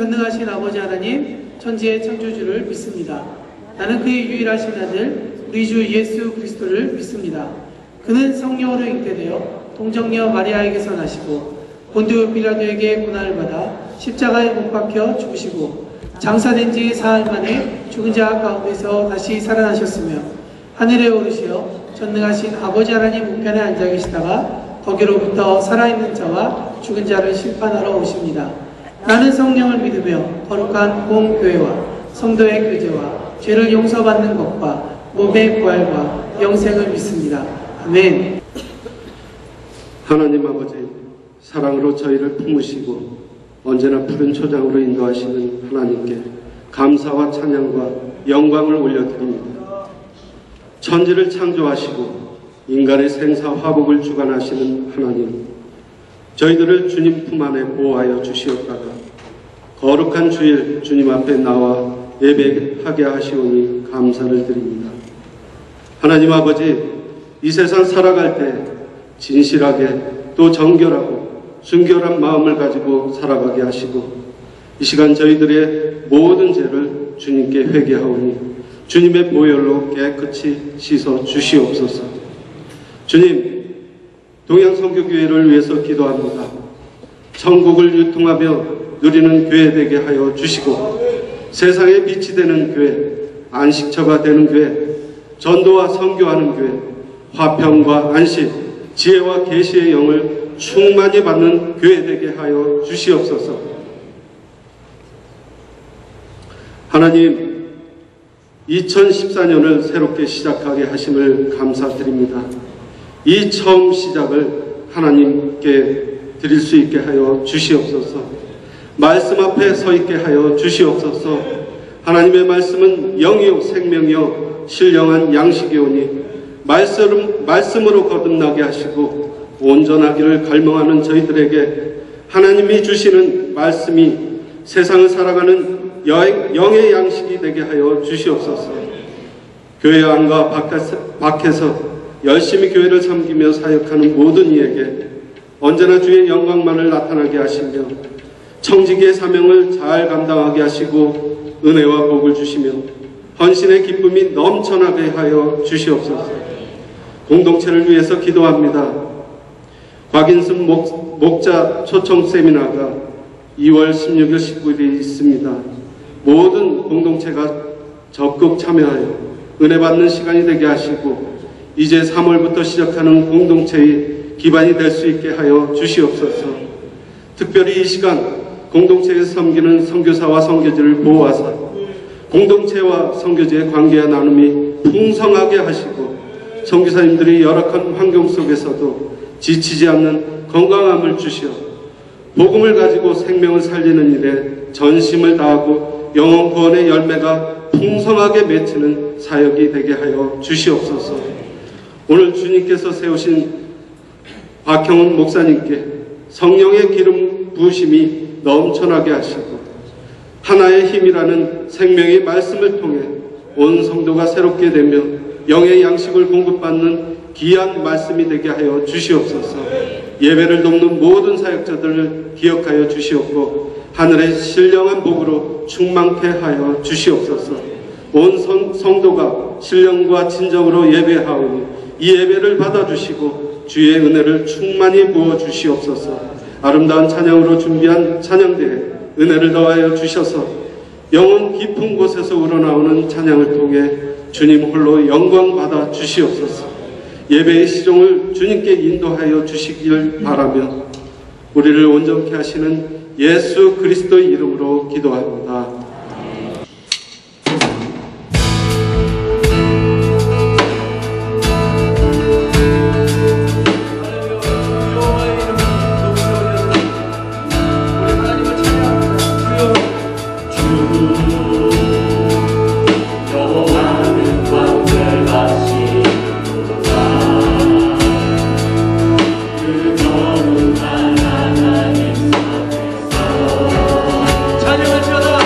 전능하신 아버지 하나님, 천지의 창조주를 믿습니다. 나는 그의 유일하신 아들, 우리 주 예수 그리스도를 믿습니다. 그는 성령으로 잉태되어 동정녀 마리아에게서 나시고 본디오 빌라도에게 고난을 받아 십자가에 못 박혀 죽으시고 장사된 지 사흘 만에 죽은 자 가운데서 다시 살아나셨으며 하늘에 오르시어 전능하신 아버지 하나님 우편에 앉아 계시다가 거기로부터 살아있는 자와 죽은 자를 심판하러 오십니다. 나는 성령을 믿으며 거룩한 공교회와 성도의 교제와 죄를 용서받는 것과 몸의 부활과 영생을 믿습니다. 아멘. 하나님 아버지, 사랑으로 저희를 품으시고 언제나 푸른 초장으로 인도하시는 하나님께 감사와 찬양과 영광을 올려드립니다. 천지를 창조하시고 인간의 생사 화복을 주관하시는 하나님, 저희들을 주님 품 안에 보호하여 주시었다가 거룩한 주일 주님 앞에 나와 예배하게 하시오니 감사를 드립니다. 하나님 아버지, 이 세상 살아갈 때 진실하게 또 정결하고 순결한 마음을 가지고 살아가게 하시고 이 시간 저희들의 모든 죄를 주님께 회개하오니 주님의 보혈로 깨끗이 씻어 주시옵소서. 주님, 동양선교교회를 위해서 기도합니다. 천국을 유통하며 누리는 교회 되게 하여 주시고 세상에 빛이 되는 교회, 안식처가 되는 교회, 전도와 선교하는 교회, 화평과 안식, 지혜와 계시의 영을 충만히 받는 교회 되게 하여 주시옵소서. 하나님, 2014년을 새롭게 시작하게 하심을 감사드립니다. 이 처음 시작을 하나님께 드릴 수 있게 하여 주시옵소서. 말씀 앞에 서 있게 하여 주시옵소서. 하나님의 말씀은 영이요 생명이요 신령한 양식이오니 말씀으로 거듭나게 하시고 온전하기를 갈망하는 저희들에게 하나님이 주시는 말씀이 세상을 살아가는 영의 양식이 되게 하여 주시옵소서. 교회 안과 밖에서 열심히 교회를 섬기며 사역하는 모든 이에게 언제나 주의 영광만을 나타나게 하시며 청지기의 사명을 잘 감당하게 하시고 은혜와 복을 주시며 헌신의 기쁨이 넘쳐나게 하여 주시옵소서. 공동체를 위해서 기도합니다. 곽인순 목자 초청 세미나가 2월 16일 19일에 있습니다. 모든 공동체가 적극 참여하여 은혜 받는 시간이 되게 하시고 이제 3월부터 시작하는 공동체의 기반이 될 수 있게 하여 주시옵소서. 특별히 이 시간 공동체에서 섬기는 선교사와 선교지를 보호하사 공동체와 선교지의 관계와 나눔이 풍성하게 하시고 선교사님들이 열악한 환경 속에서도 지치지 않는 건강함을 주시어 복음을 가지고 생명을 살리는 일에 전심을 다하고 영혼 구원의 열매가 풍성하게 맺히는 사역이 되게 하여 주시옵소서. 오늘 주님께서 세우신 박형훈 목사님께 성령의 기름 부으심이 넘쳐나게 하시고 하나의 힘이라는 생명의 말씀을 통해 온 성도가 새롭게 되며 영의 양식을 공급받는 귀한 말씀이 되게 하여 주시옵소서. 예배를 돕는 모든 사역자들을 기억하여 주시옵고 하늘의 신령한 복으로 충만케 하여 주시옵소서. 온 성도가 신령과 진정으로 예배하오니 이 예배를 받아주시고 주의 은혜를 충만히 부어주시옵소서. 아름다운 찬양으로 준비한 찬양대에 은혜를 더하여 주셔서 영혼 깊은 곳에서 우러나오는 찬양을 통해 주님 홀로 영광 받아 주시옵소서. 예배의 시종을 주님께 인도하여 주시길 바라며 우리를 온전케 하시는 예수 그리스도의 이름으로 기도합니다. 찬양을 주여다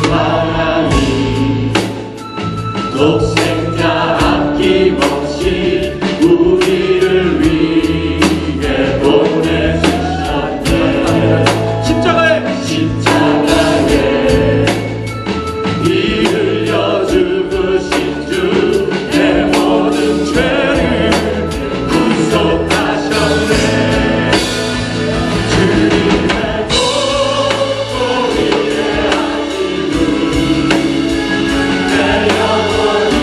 하나님 독생자 아낌없이 우리를 위해 보내주셨네. 십자가에 피 흘려 죽으신 주 내 모든 죄를 구속하셨네. 주님의 보고 위대하심을 내 영혼이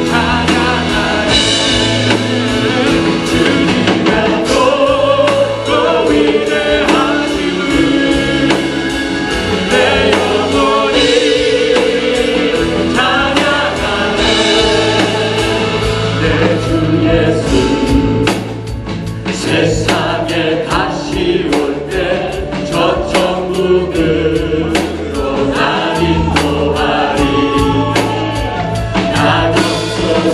찬양하네. 주님의 보고 위대하심을 내 영혼이 찬양하네. 내 주 예수 세상에 다시 올 때 저 천국으로 날 인도하리. 낙엽소리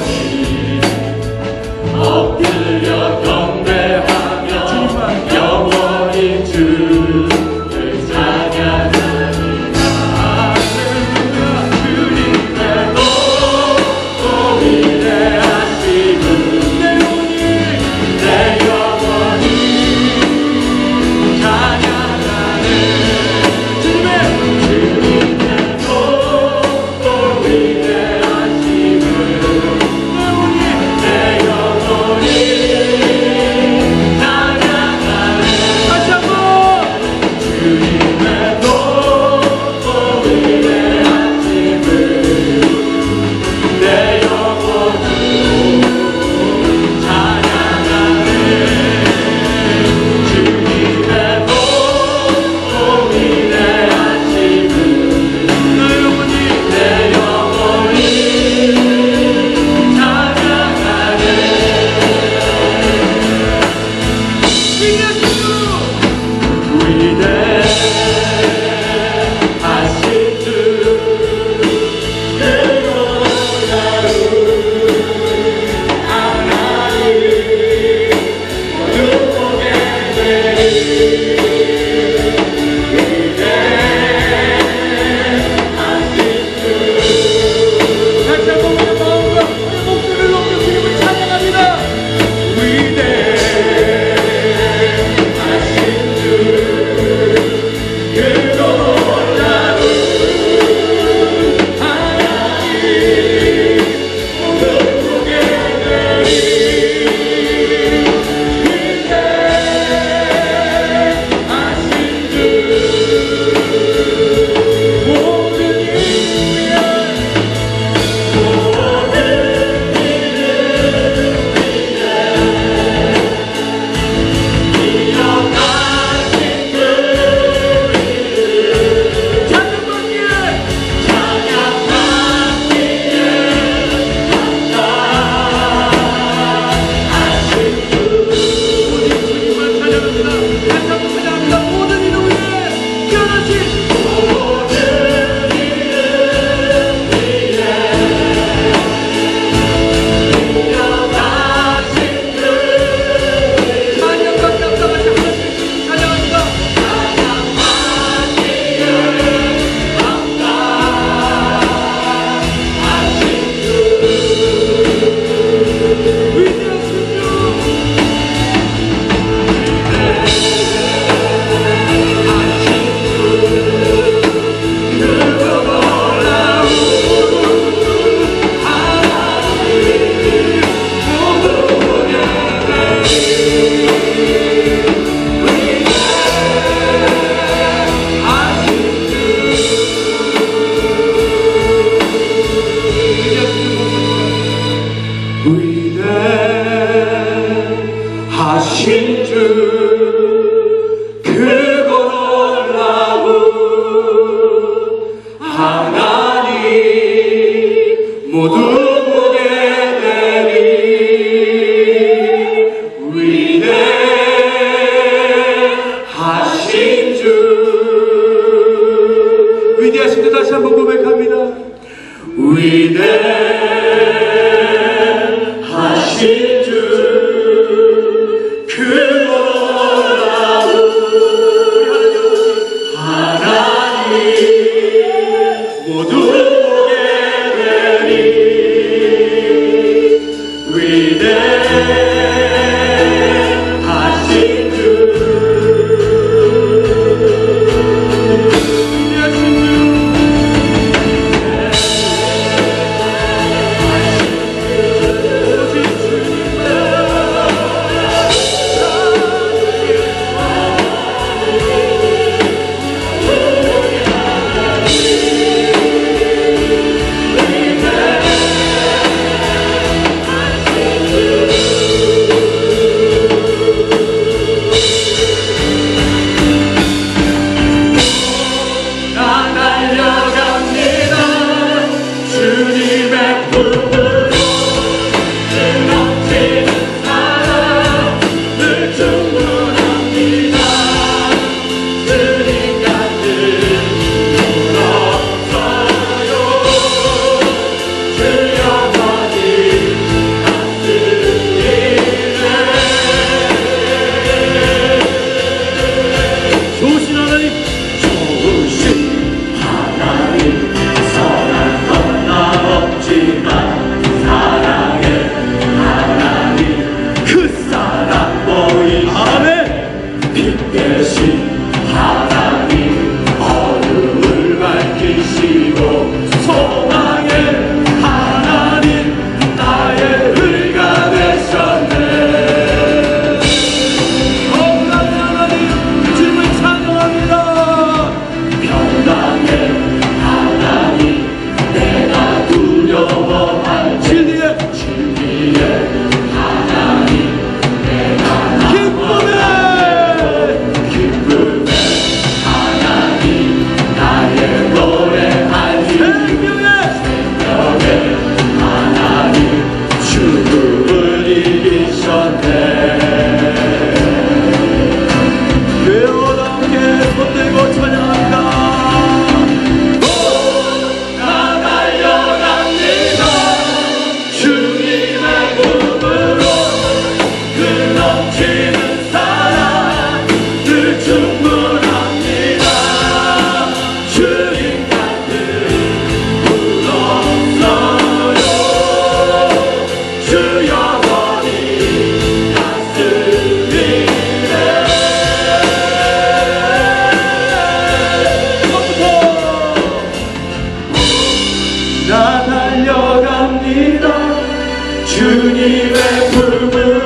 엎드려 경배하며 영원히 주를 찬양하리라. 주님의 높고 위대하심을 내 영혼이 찬양하네. 주님의 높고 위대하심을 내 영혼이 찬양하네. 다시 한번 주님의 높고 위대하심을 내 영혼이 찬양하네. 주님의 높고 위대하심을 내 영혼이 찬양하네. 위대하신 주 다시 한번 우리 마음과 우리 목소리를 높여 주님을 찬양합니다. 위대하신 주 그 놀라운 하나님 모든 고개 내리 위대하신 주 모든 일 위에 위대하신 주 크고 놀라운 하나님 모두 보게 되리. 위대하신 주 위대하신 주 다시 한번 고백합니다. 위대하신 주 그 놀라운 하나님 주님의 품으로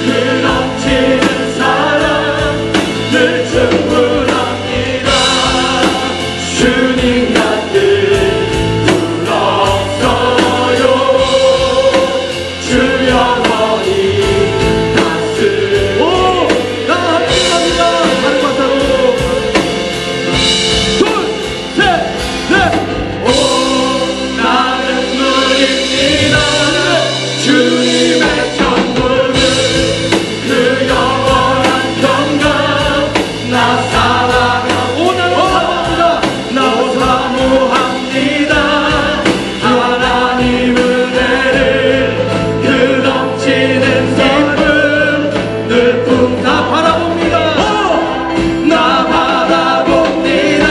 그 넘치는 사랑 늘 충분합니다. 주님 같은 분 없어요. 주 영원히 다스리고 나 합니다. 하는 것으로 둘, 셋, 넷. 오 나는 누립니다. 주님의 천국을 그 영원한 평강 나 사랑하고 나도 사모합니다. 나도 사모합니다. 하나님 은혜를 그 넘치는 기쁨 늘 품다 바라봅니다. 나 바라봅니다.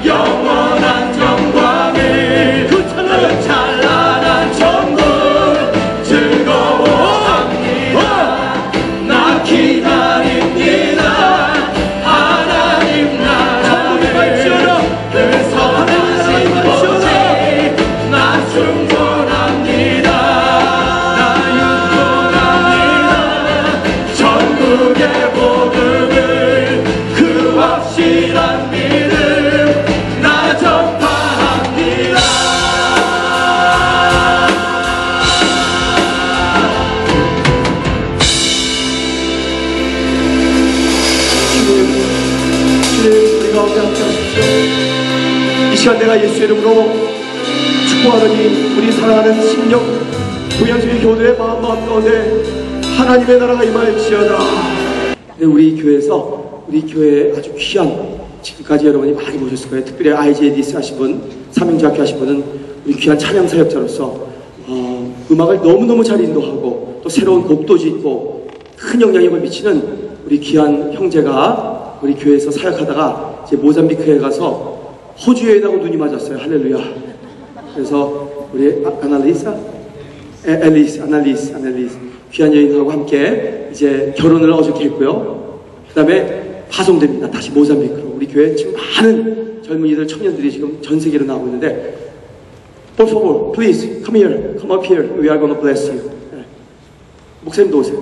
영원한 영광을 그 찬란한 천국 즐거워합니다. 나 기다립니다. 하나님 나라를 그 선하신 곳에 나 충분합니다. 나 육성합니다. 천국의 복음을 그 확실한 믿음 나 전파합니다. 주님, 우리 가운데 함께 하십시오. 이 시간 내가 예수의 이름으로 축복하노니 우리 사랑하는 심령 동양주의 교도의 마음 가운데 하나님의 나라가 임할지어다. 네, 우리 교회에서 우리 교회에 아주 귀한 지금까지 여러분이 많이 보셨을 거예요. 특별히 IJDC 하신 분, 삼형제학교 하신 분은 우리 귀한 찬양 사역자로서 음악을 너무너무 잘 인도하고 또 새로운 곡도 짓고 큰 영향력을 미치는 우리 귀한 형제가 우리 교회에서 사역하다가 이제 모잠비크에 가서 호주 여인하고 눈이 맞았어요. 할렐루야. 그래서 우리 아날리스 귀한 여인하고 함께 이제 결혼을 어저께 했고요. 그 다음에 파송됩니다. 다시 모잠비크로. 우리 교회 지금 많은 젊은이들, 청년들이 지금 전 세계로 나오고 있는데 Por favor, please, come here, come up here. We are going to bless you. 네. 목사님도 오세요.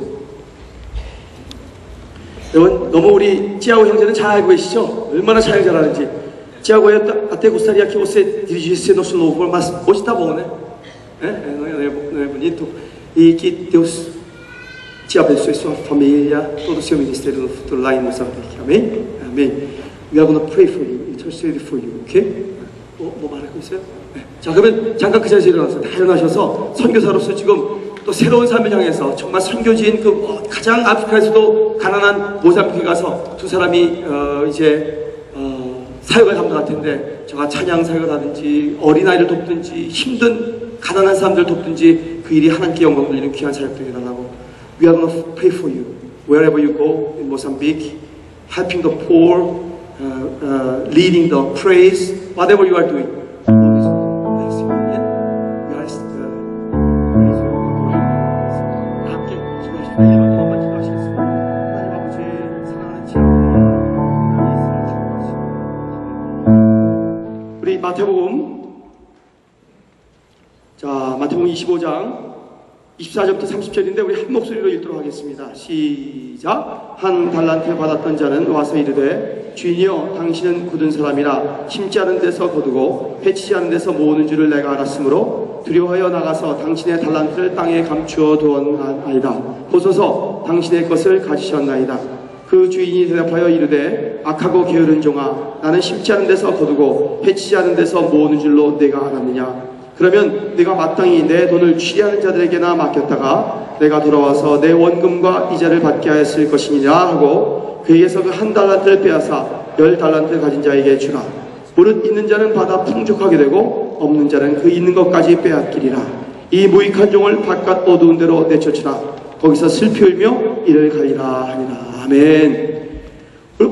여러분, 너무 우리 찌아고 형제는 잘 알고 계시죠? 얼마나 찬양 잘하는지. Tiago, até gostaria que você dirigisse nosso louvor, mas hoje tá bom, né? Não é bonito? E que Deus te abençoe, sua família, todo o seu ministério no futuro lá em Moçambique. Amém? Amém. We are going to pray for you, intercede for you, okay? 뭐 말하고 있어요? 네. 자, 그러면 잠깐 그 자리에서 일어나서 다 일어나셔서 선교사로서 지금 또 새로운 삶을 향해서 정말 선교지인 그 가장 아프리카에서도 가난한 모잠비크에 가서 두 사람이 사역을 감당할 텐데 제가 찬양 사역을 하든지 어린아이를 돕든지 힘든 가난한 사람들 돕든지 그 일이 하나님께 영광 돌리는 귀한 사역들이 일어나고 We are going to pray for you wherever you go in Mozambique, helping the poor, leading the praise, whatever you are doing. 우리 마태복음, 자, 마태복음 25장 24절부터 30절인데 우리 한 목소리로 읽도록 하겠습니다. 시작. 한 달란트 받았던 자는 와서 이르되 주인이여 당신은 굳은 사람이라 심지 않은 데서 거두고 해치지 않은 데서 모으는 줄을 내가 알았으므로 두려워하여 나가서 당신의 달란트를 땅에 감추어 두었나이다. 보소서 당신의 것을 가지셨나이다. 그 주인이 대답하여 이르되 악하고 게으른 종아 나는 심지 않은 데서 거두고 해치지 않은 데서 모으는 줄로 내가 알았느냐. 그러면 내가 마땅히 내 돈을 취리하는 자들에게나 맡겼다가 내가 돌아와서 내 원금과 이자를 받게 하였을 것이니라 하고 그에게서 그 한 달란트를 빼앗아 10달란트를 가진 자에게 주라. 무릇 있는 자는 받아 풍족하게 되고 없는 자는 그 있는 것까지 빼앗기리라. 이 무익한 종을 바깥 어두운 데로 내쫓으라. 거기서 슬피 울며 이를 가리라 하니라. 아멘.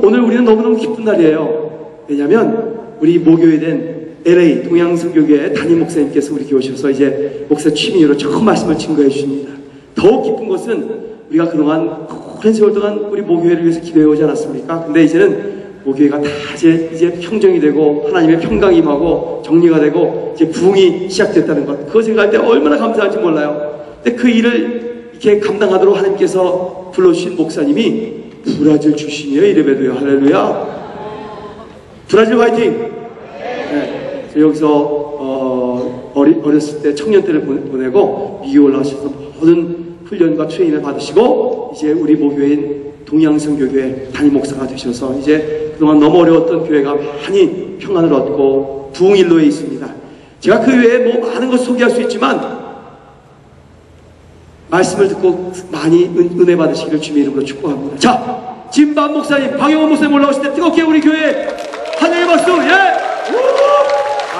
오늘 우리는 너무너무 기쁜 날이에요. 왜냐하면 우리 모교회된 LA 동양선교교회 담임 목사님께서 우리 교회 오셔서 이제 목사 취미로 처음 말씀을 증거해 주십니다. 더욱 기쁜 것은 우리가 그동안 오랜 세월 동안 우리 모교회를 위해서 기도해 오지 않았습니까? 근데 이제는 모교회가 다 이제 평정이 되고 하나님의 평강이 임하고 정리가 되고 이제 부흥이 시작됐다는 것. 그거 생각할 때 얼마나 감사한지 몰라요. 근데 그 일을 이렇게 감당하도록 하나님께서 불러주신 목사님이 브라질 출신이에요. 이래봬도요. 할렐루야. 브라질 화이팅! 네, 여기서 어렸을 때 청년 때를 보내고 미국 올라오셔서 모든 훈련과 트레이닝을 받으시고 이제 우리 모교인 동양성교교회 담임 목사가 되셔서 이제 그동안 너무 어려웠던 교회가 많이 평안을 얻고 부흥일로에 있습니다. 제가 그 외에 뭐 많은 것을 소개할 수 있지만 말씀을 듣고 많이 은혜 받으시기를 주님의 이름으로 축복합니다. 자, 진반 목사님, 박영원 목사님 올라오실 때 뜨겁게 우리 교회 하늘의 박수. 예!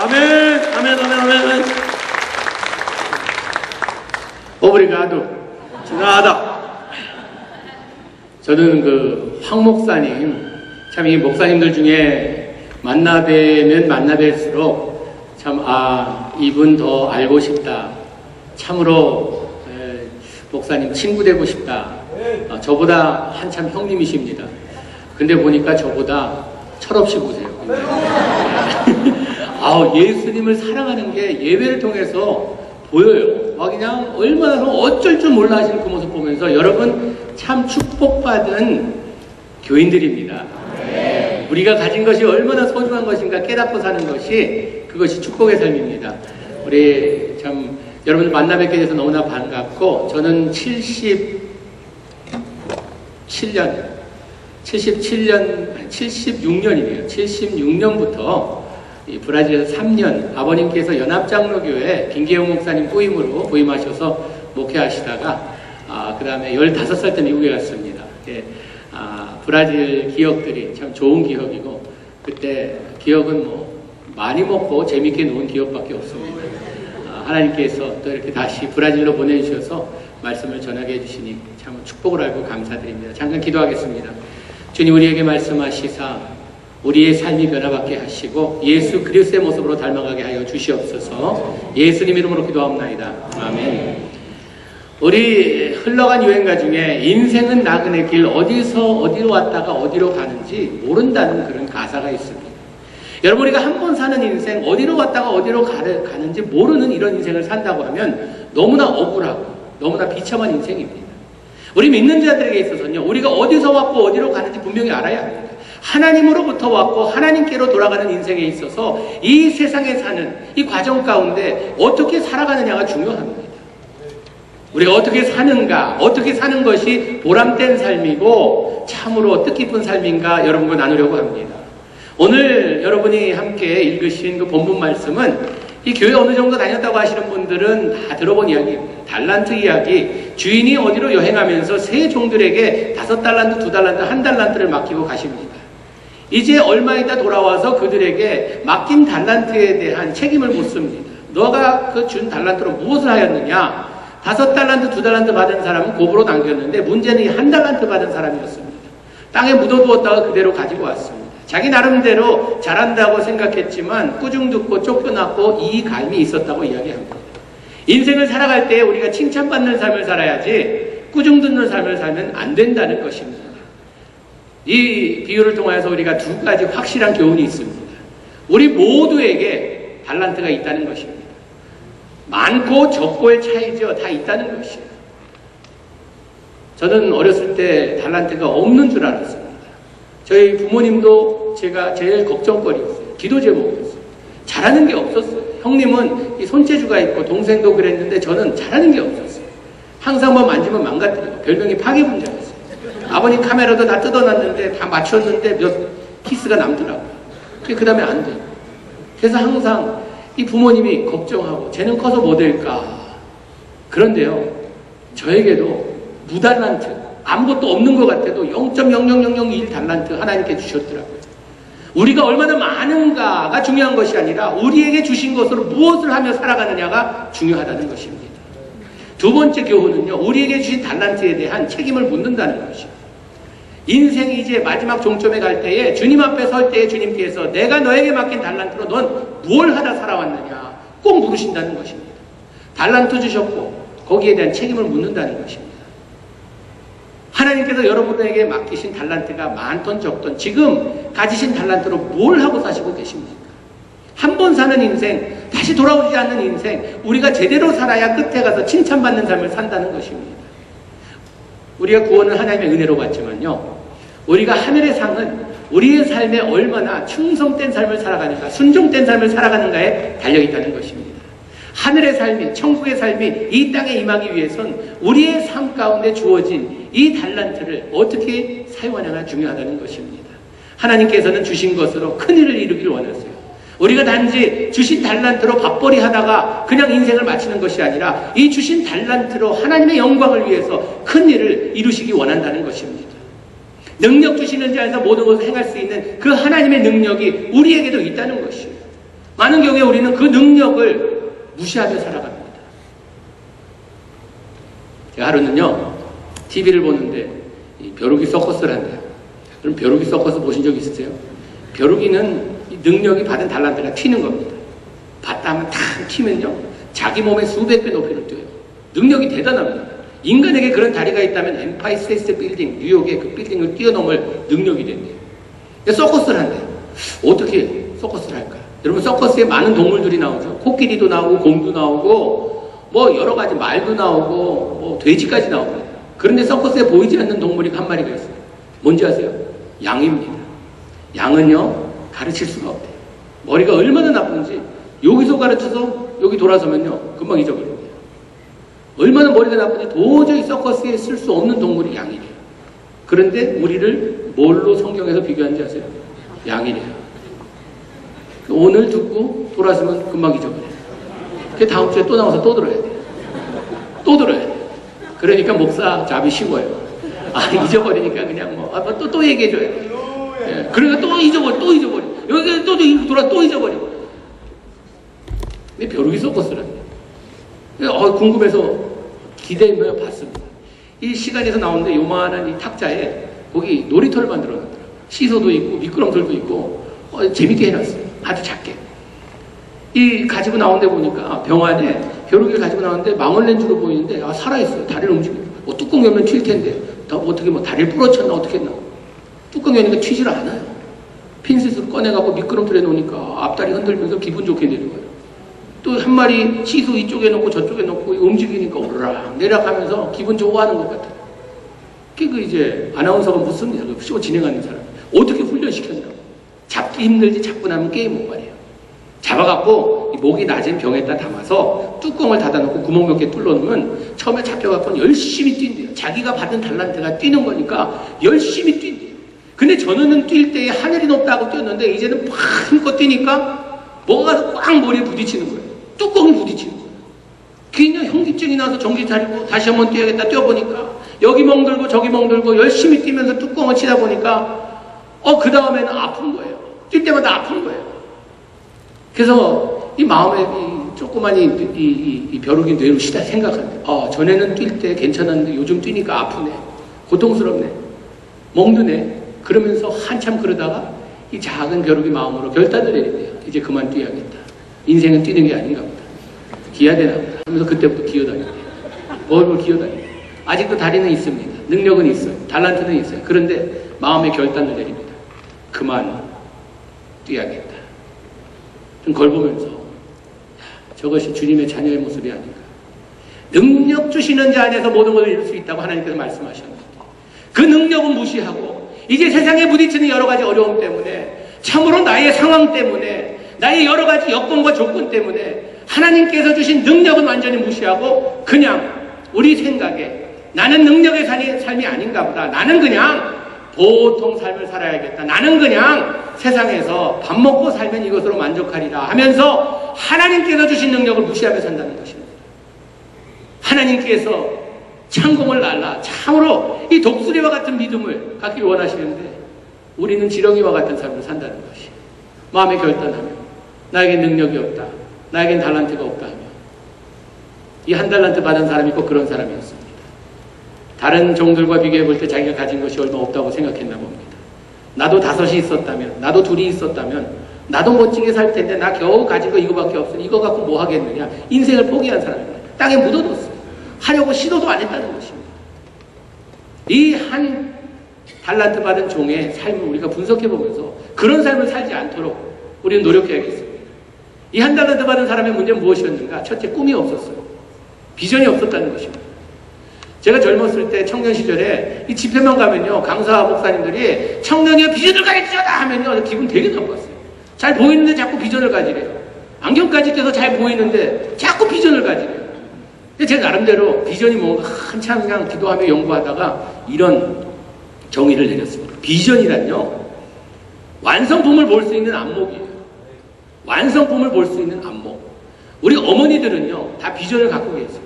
아멘, 아멘, 아멘, 아멘. 오브리가도 지나다. 저는 그 황 목사님, 참 이 목사님들 중에 만나뵈면 만나뵐수록 참 이분 더 알고 싶다. 참으로 목사님 친구 되고 싶다. 저보다 한참 형님이십니다. 근데 보니까 저보다 철없이 보세요. 예수님을 사랑하는 게 예배를 통해서 보여요. 막 그냥 얼마나 어쩔 줄 몰라 하시는 그 모습 보면서 여러분 참 축복받은 교인들입니다. 우리가 가진 것이 얼마나 소중한 것인가 깨닫고 사는 것이 그것이 축복의 삶입니다. 우리 참 여러분 만나 뵙게 돼서 너무나 반갑고 저는 76년이네요. 76년부터 브라질에서 3년 아버님께서 연합장로교회 김계용 목사님 부임으로 부임하셔서 목회하시다가 그 다음에 15살 때 미국에 갔습니다. 브라질 기억들이 참 좋은 기억이고 그때 기억은 뭐 많이 먹고 재밌게 노는 기억밖에 없습니다. 하나님께서 또 이렇게 다시 브라질로 보내주셔서 말씀을 전하게 해주시니 참 축복을 알고 감사드립니다. 잠깐 기도하겠습니다. 주님 우리에게 말씀하시사 우리의 삶이 변화받게 하시고 예수 그리스도의 모습으로 닮아가게 하여 주시옵소서. 예수님 이름으로 기도합나이다. 아멘. 우리 흘러간 유행가 중에 인생은 나그네 길 어디서 어디로 왔다가 어디로 가는지 모른다는 그런 가사가 있습니다. 여러분 우리가 한 번 사는 인생 어디로 갔다가 어디로 가는지 모르는 이런 인생을 산다고 하면 너무나 억울하고 너무나 비참한 인생입니다. 우리 믿는 자들에게 있어서는요 우리가 어디서 왔고 어디로 가는지 분명히 알아야 합니다. 하나님으로부터 왔고 하나님께로 돌아가는 인생에 있어서 이 세상에 사는 이 과정 가운데 어떻게 살아가느냐가 중요합니다. 우리가 어떻게 사는가, 어떻게 사는 것이 보람된 삶이고 참으로 뜻깊은 삶인가 여러분과 나누려고 합니다. 오늘 여러분이 함께 읽으신 그 본문 말씀은 이 교회 어느 정도 다녔다고 하시는 분들은 다 들어본 이야기입니다. 달란트 이야기. 주인이 어디로 여행하면서 세 종들에게 5달란트, 2달란트, 1달란트를 맡기고 가십니다. 이제 얼마 있다 돌아와서 그들에게 맡긴 달란트에 대한 책임을 묻습니다. 너가 그 준 달란트로 무엇을 하였느냐? 5달란트, 2달란트 받은 사람은 곱으로 남겼는데 문제는 이 1달란트 받은 사람이었습니다. 땅에 묻어두었다가 그대로 가지고 왔습니다. 자기 나름대로 잘한다고 생각했지만 꾸중 듣고 쫓겨났고 이감이 있었다고 이야기합니다. 인생을 살아갈 때 우리가 칭찬받는 삶을 살아야지 꾸중 듣는 삶을 살면 안 된다는 것입니다. 이 비유를 통해서 우리가 두 가지 확실한 교훈이 있습니다. 우리 모두에게 달란트가 있다는 것입니다. 많고 적고의 차이죠. 다 있다는 것이에요. 저는 어렸을 때 달란트가 없는 줄 알았습니다. 저희 부모님도 제가 제일 걱정거리였어요. 기도 제목이었어요. 잘하는 게 없었어요. 형님은 이 손재주가 있고 동생도 그랬는데 저는 잘하는 게 없었어요. 항상 뭐 만지면 망가뜨리고 별명이 파괴분자였어요. 아버님 카메라도 다 뜯어놨는데 다 맞췄는데 몇 키스가 남더라고요. 그 다음에 안 돼요. 그래서 항상 이 부모님이 걱정하고 쟤는 커서 뭐 될까. 그런데요 저에게도 무달란트 아무것도 없는 것 같아도 0.00001 달란트 하나님께 주셨더라고요. 우리가 얼마나 많은가가 중요한 것이 아니라 우리에게 주신 것으로 무엇을 하며 살아가느냐가 중요하다는 것입니다. 두 번째 교훈은요 우리에게 주신 달란트에 대한 책임을 묻는다는 것이에요. 인생이 이제 마지막 종점에 갈 때에 주님 앞에 설 때에 주님께서 내가 너에게 맡긴 달란트로 넌 무엇을 하다 살아왔느냐 꼭 물으신다는 것입니다. 달란트 주셨고 거기에 대한 책임을 묻는다는 것입니다. 하나님께서 여러분에게 맡기신 달란트가 많던 적던 지금 가지신 달란트로 뭘 하고 사시고 계십니까? 한 번 사는 인생, 다시 돌아오지 않는 인생, 우리가 제대로 살아야 끝에 가서 칭찬받는 삶을 산다는 것입니다. 우리가 구원은 하나님의 은혜로 받지만요, 우리가 하늘의 상은 우리의 삶에 얼마나 충성된 삶을 살아가는가, 순종된 삶을 살아가는가에 달려있다는 것입니다. 하늘의 삶이, 천국의 삶이 이 땅에 임하기 위해선 우리의 삶 가운데 주어진 이 달란트를 어떻게 사용하냐가 중요하다는 것입니다. 하나님께서는 주신 것으로 큰 일을 이루기를 원하세요. 우리가 단지 주신 달란트로 밥벌이 하다가 그냥 인생을 마치는 것이 아니라 이 주신 달란트로 하나님의 영광을 위해서 큰 일을 이루시기 원한다는 것입니다. 능력 주시는 자에서 모든 것을 행할 수 있는 그 하나님의 능력이 우리에게도 있다는 것이에요. 많은 경우에 우리는 그 능력을 무시하며 살아갑니다. 제가 하루는요, TV를 보는데 벼룩이 서커스를 한대요. 그럼 벼룩이 서커스 보신 적 있으세요? 벼룩이는 능력이 받은 달란트가 튀는 겁니다. 봤다 하면 탁 튀면요, 자기 몸의 수백 배 높이를 뛰어요. 능력이 대단합니다. 인간에게 그런 다리가 있다면 엠파이 스테이트 빌딩, 뉴욕의 그 빌딩을 뛰어넘을 능력이 된대요. 서커스를 한대요. 어떻게 서커스를 할까? 여러분, 서커스에 많은 동물들이 나오죠. 코끼리도 나오고 곰도 나오고 뭐 여러 가지 말도 나오고 뭐 돼지까지 나옵니다. 그런데 서커스에 보이지 않는 동물이 한 마리가 있어요. 뭔지 아세요? 양입니다. 양은요, 가르칠 수가 없대요. 머리가 얼마나 나쁜지 여기서 가르쳐서 여기 돌아서면요, 금방 잊어버립니다. 얼마나 머리가 나쁜지 도저히 서커스에 쓸 수 없는 동물이 양이래요. 그런데 우리를 뭘로 성경에서 비교하는지 아세요? 양이래요. 오늘 듣고 돌아서면 금방 잊어버려요. 그 다음 주에 또 나와서 또 들어야 돼요. 또 들어야 돼요. 그러니까 목사 잡이 쉬워요. 잊어버리니까 그냥 또 얘기해줘야 돼요. 예, 그러니까 또 잊어버려. 여기 또 잊어버리고. 근데 벼룩이 서커스를 해요. 궁금해서 기대하며 봤습니다. 이 시간에서 나오는데 요만한 이 탁자에 거기 놀이터를 만들어 놨더라고요. 시소도 있고 미끄럼틀도 있고 재밌게 해놨어요. 아주 작게. 이 가지고 나온 데 보니까 병 안에 벼룩이를 가지고 나왔는데 망원렌즈로 보이는데 살아있어요. 다리를 움직이고. 뚜껑 열면 튈 텐데 어떻게 다리를 부러쳤나 어떻게 했나. 뚜껑 여니까 튀질 않아요. 핀셋으로 꺼내갖고 미끄럼틀에 놓으니까 앞다리 흔들면서 기분 좋게 내는 거예요. 또 한 마리 시소 이쪽에 놓고 저쪽에 놓고 움직이니까 오르락 내려가면서 기분 좋아하는 것 같아요. 그 이제 아나운서가 묻습니다. 그 쇼 진행하는 사람. 어떻게 훈련시켰냐고. 잡기 힘들지 잡고 나면 게임 못 말해요. 잡아갖고 목이 낮은 병에다 담아서 뚜껑을 닫아놓고 구멍 몇 개 뚫어놓으면 처음에 잡혀갖고 열심히 뛴대요. 자기가 받은 달란트가 뛰는 거니까 열심히 뛴대요. 근데 저는 뛸 때 하늘이 높다고 뛰었는데 이제는 팍 힘껏 뛰니까 뭐가 가서 꽉 머리에 부딪히는 거예요. 뚜껑이 부딪히는 거예요. 그냥 현기증이 나서 정신 차리고 다시 한번 뛰어야겠다 뛰어보니까 여기 멍들고 저기 멍들고 열심히 뛰면서 뚜껑을 치다 보니까 그 다음에는 아픈 거예요. 뛸 때마다 아픈 거예요. 그래서 이 마음에 조그만 이 벼룩이 뇌로 생각하는데 전에는 뛸 때 괜찮았는데 요즘 뛰니까 아프네. 고통스럽네. 멍드네. 그러면서 한참 그러다가 이 작은 벼룩이 마음으로 결단을 내린대요. 이제 그만 뛰어야겠다. 인생은 뛰는 게 아닌가 보다. 기어야 되나 보다. 하면서 그때부터 기어다닌대요. 뭘 기어다니요. 아직도 다리는 있습니다. 능력은 있어요. 달란트는 있어요. 그런데 마음의 결단을 내립니다. 그만 뛰어야겠다. 좀 걸 보면서 저것이 주님의 자녀의 모습이 아닌가. 능력 주시는 자 안에서 모든 것을 이룰 수 있다고 하나님께서 말씀하셨는데 그 능력은 무시하고 이제 세상에 부딪히는 여러 가지 어려움 때문에 참으로 나의 상황 때문에 나의 여러 가지 여건과 조건 때문에 하나님께서 주신 능력은 완전히 무시하고 그냥 우리 생각에 나는 능력의 삶이 아닌가 보다. 나는 그냥 보통 삶을 살아야겠다. 나는 그냥 세상에서 밥 먹고 살면 이것으로 만족하리라 하면서 하나님께서 주신 능력을 무시하며 산다는 것입니다. 하나님께서 창공을 날라 참으로 이 독수리와 같은 믿음을 갖기를 원하시는데 우리는 지렁이와 같은 삶을 산다는 것이 마음에 결단하며 나에겐 능력이 없다. 나에겐 달란트가 없다 하며 이 한 달란트 받은 사람이 꼭 그런 사람이었습니다. 다른 종들과 비교해 볼 때 자기가 가진 것이 얼마 없다고 생각했나 봅니다. 나도 5이 있었다면, 나도 2이 있었다면, 나도 멋지게 살 텐데 나 겨우 가진 거 이거밖에 없으니 이거 갖고 뭐 하겠느냐. 인생을 포기한 사람입니다. 땅에 묻어뒀어요. 하려고 시도도 안 했다는 것입니다. 이 한 달란트 받은 종의 삶을 우리가 분석해 보면서 그런 삶을 살지 않도록 우리는 노력해야겠습니다. 이 한 달란트 받은 사람의 문제는 무엇이었는가? 첫째, 꿈이 없었어요. 비전이 없었다는 것입니다. 제가 젊었을 때 청년 시절에 이 집회만 가면요, 강사 목사님들이 청년이여 비전을 가지려다 하면요, 기분 되게 나빴어요. 잘 보이는데 자꾸 비전을 가지래요. 안경까지 껴서 잘 보이는데 자꾸 비전을 가지래요. 근데 제 나름대로 비전이 뭔가 한참 그냥 기도하며 연구하다가 이런 정의를 내렸습니다. 비전이란요, 완성품을 볼 수 있는 안목이에요. 완성품을 볼 수 있는 안목. 우리 어머니들은요, 다 비전을 갖고 계세요.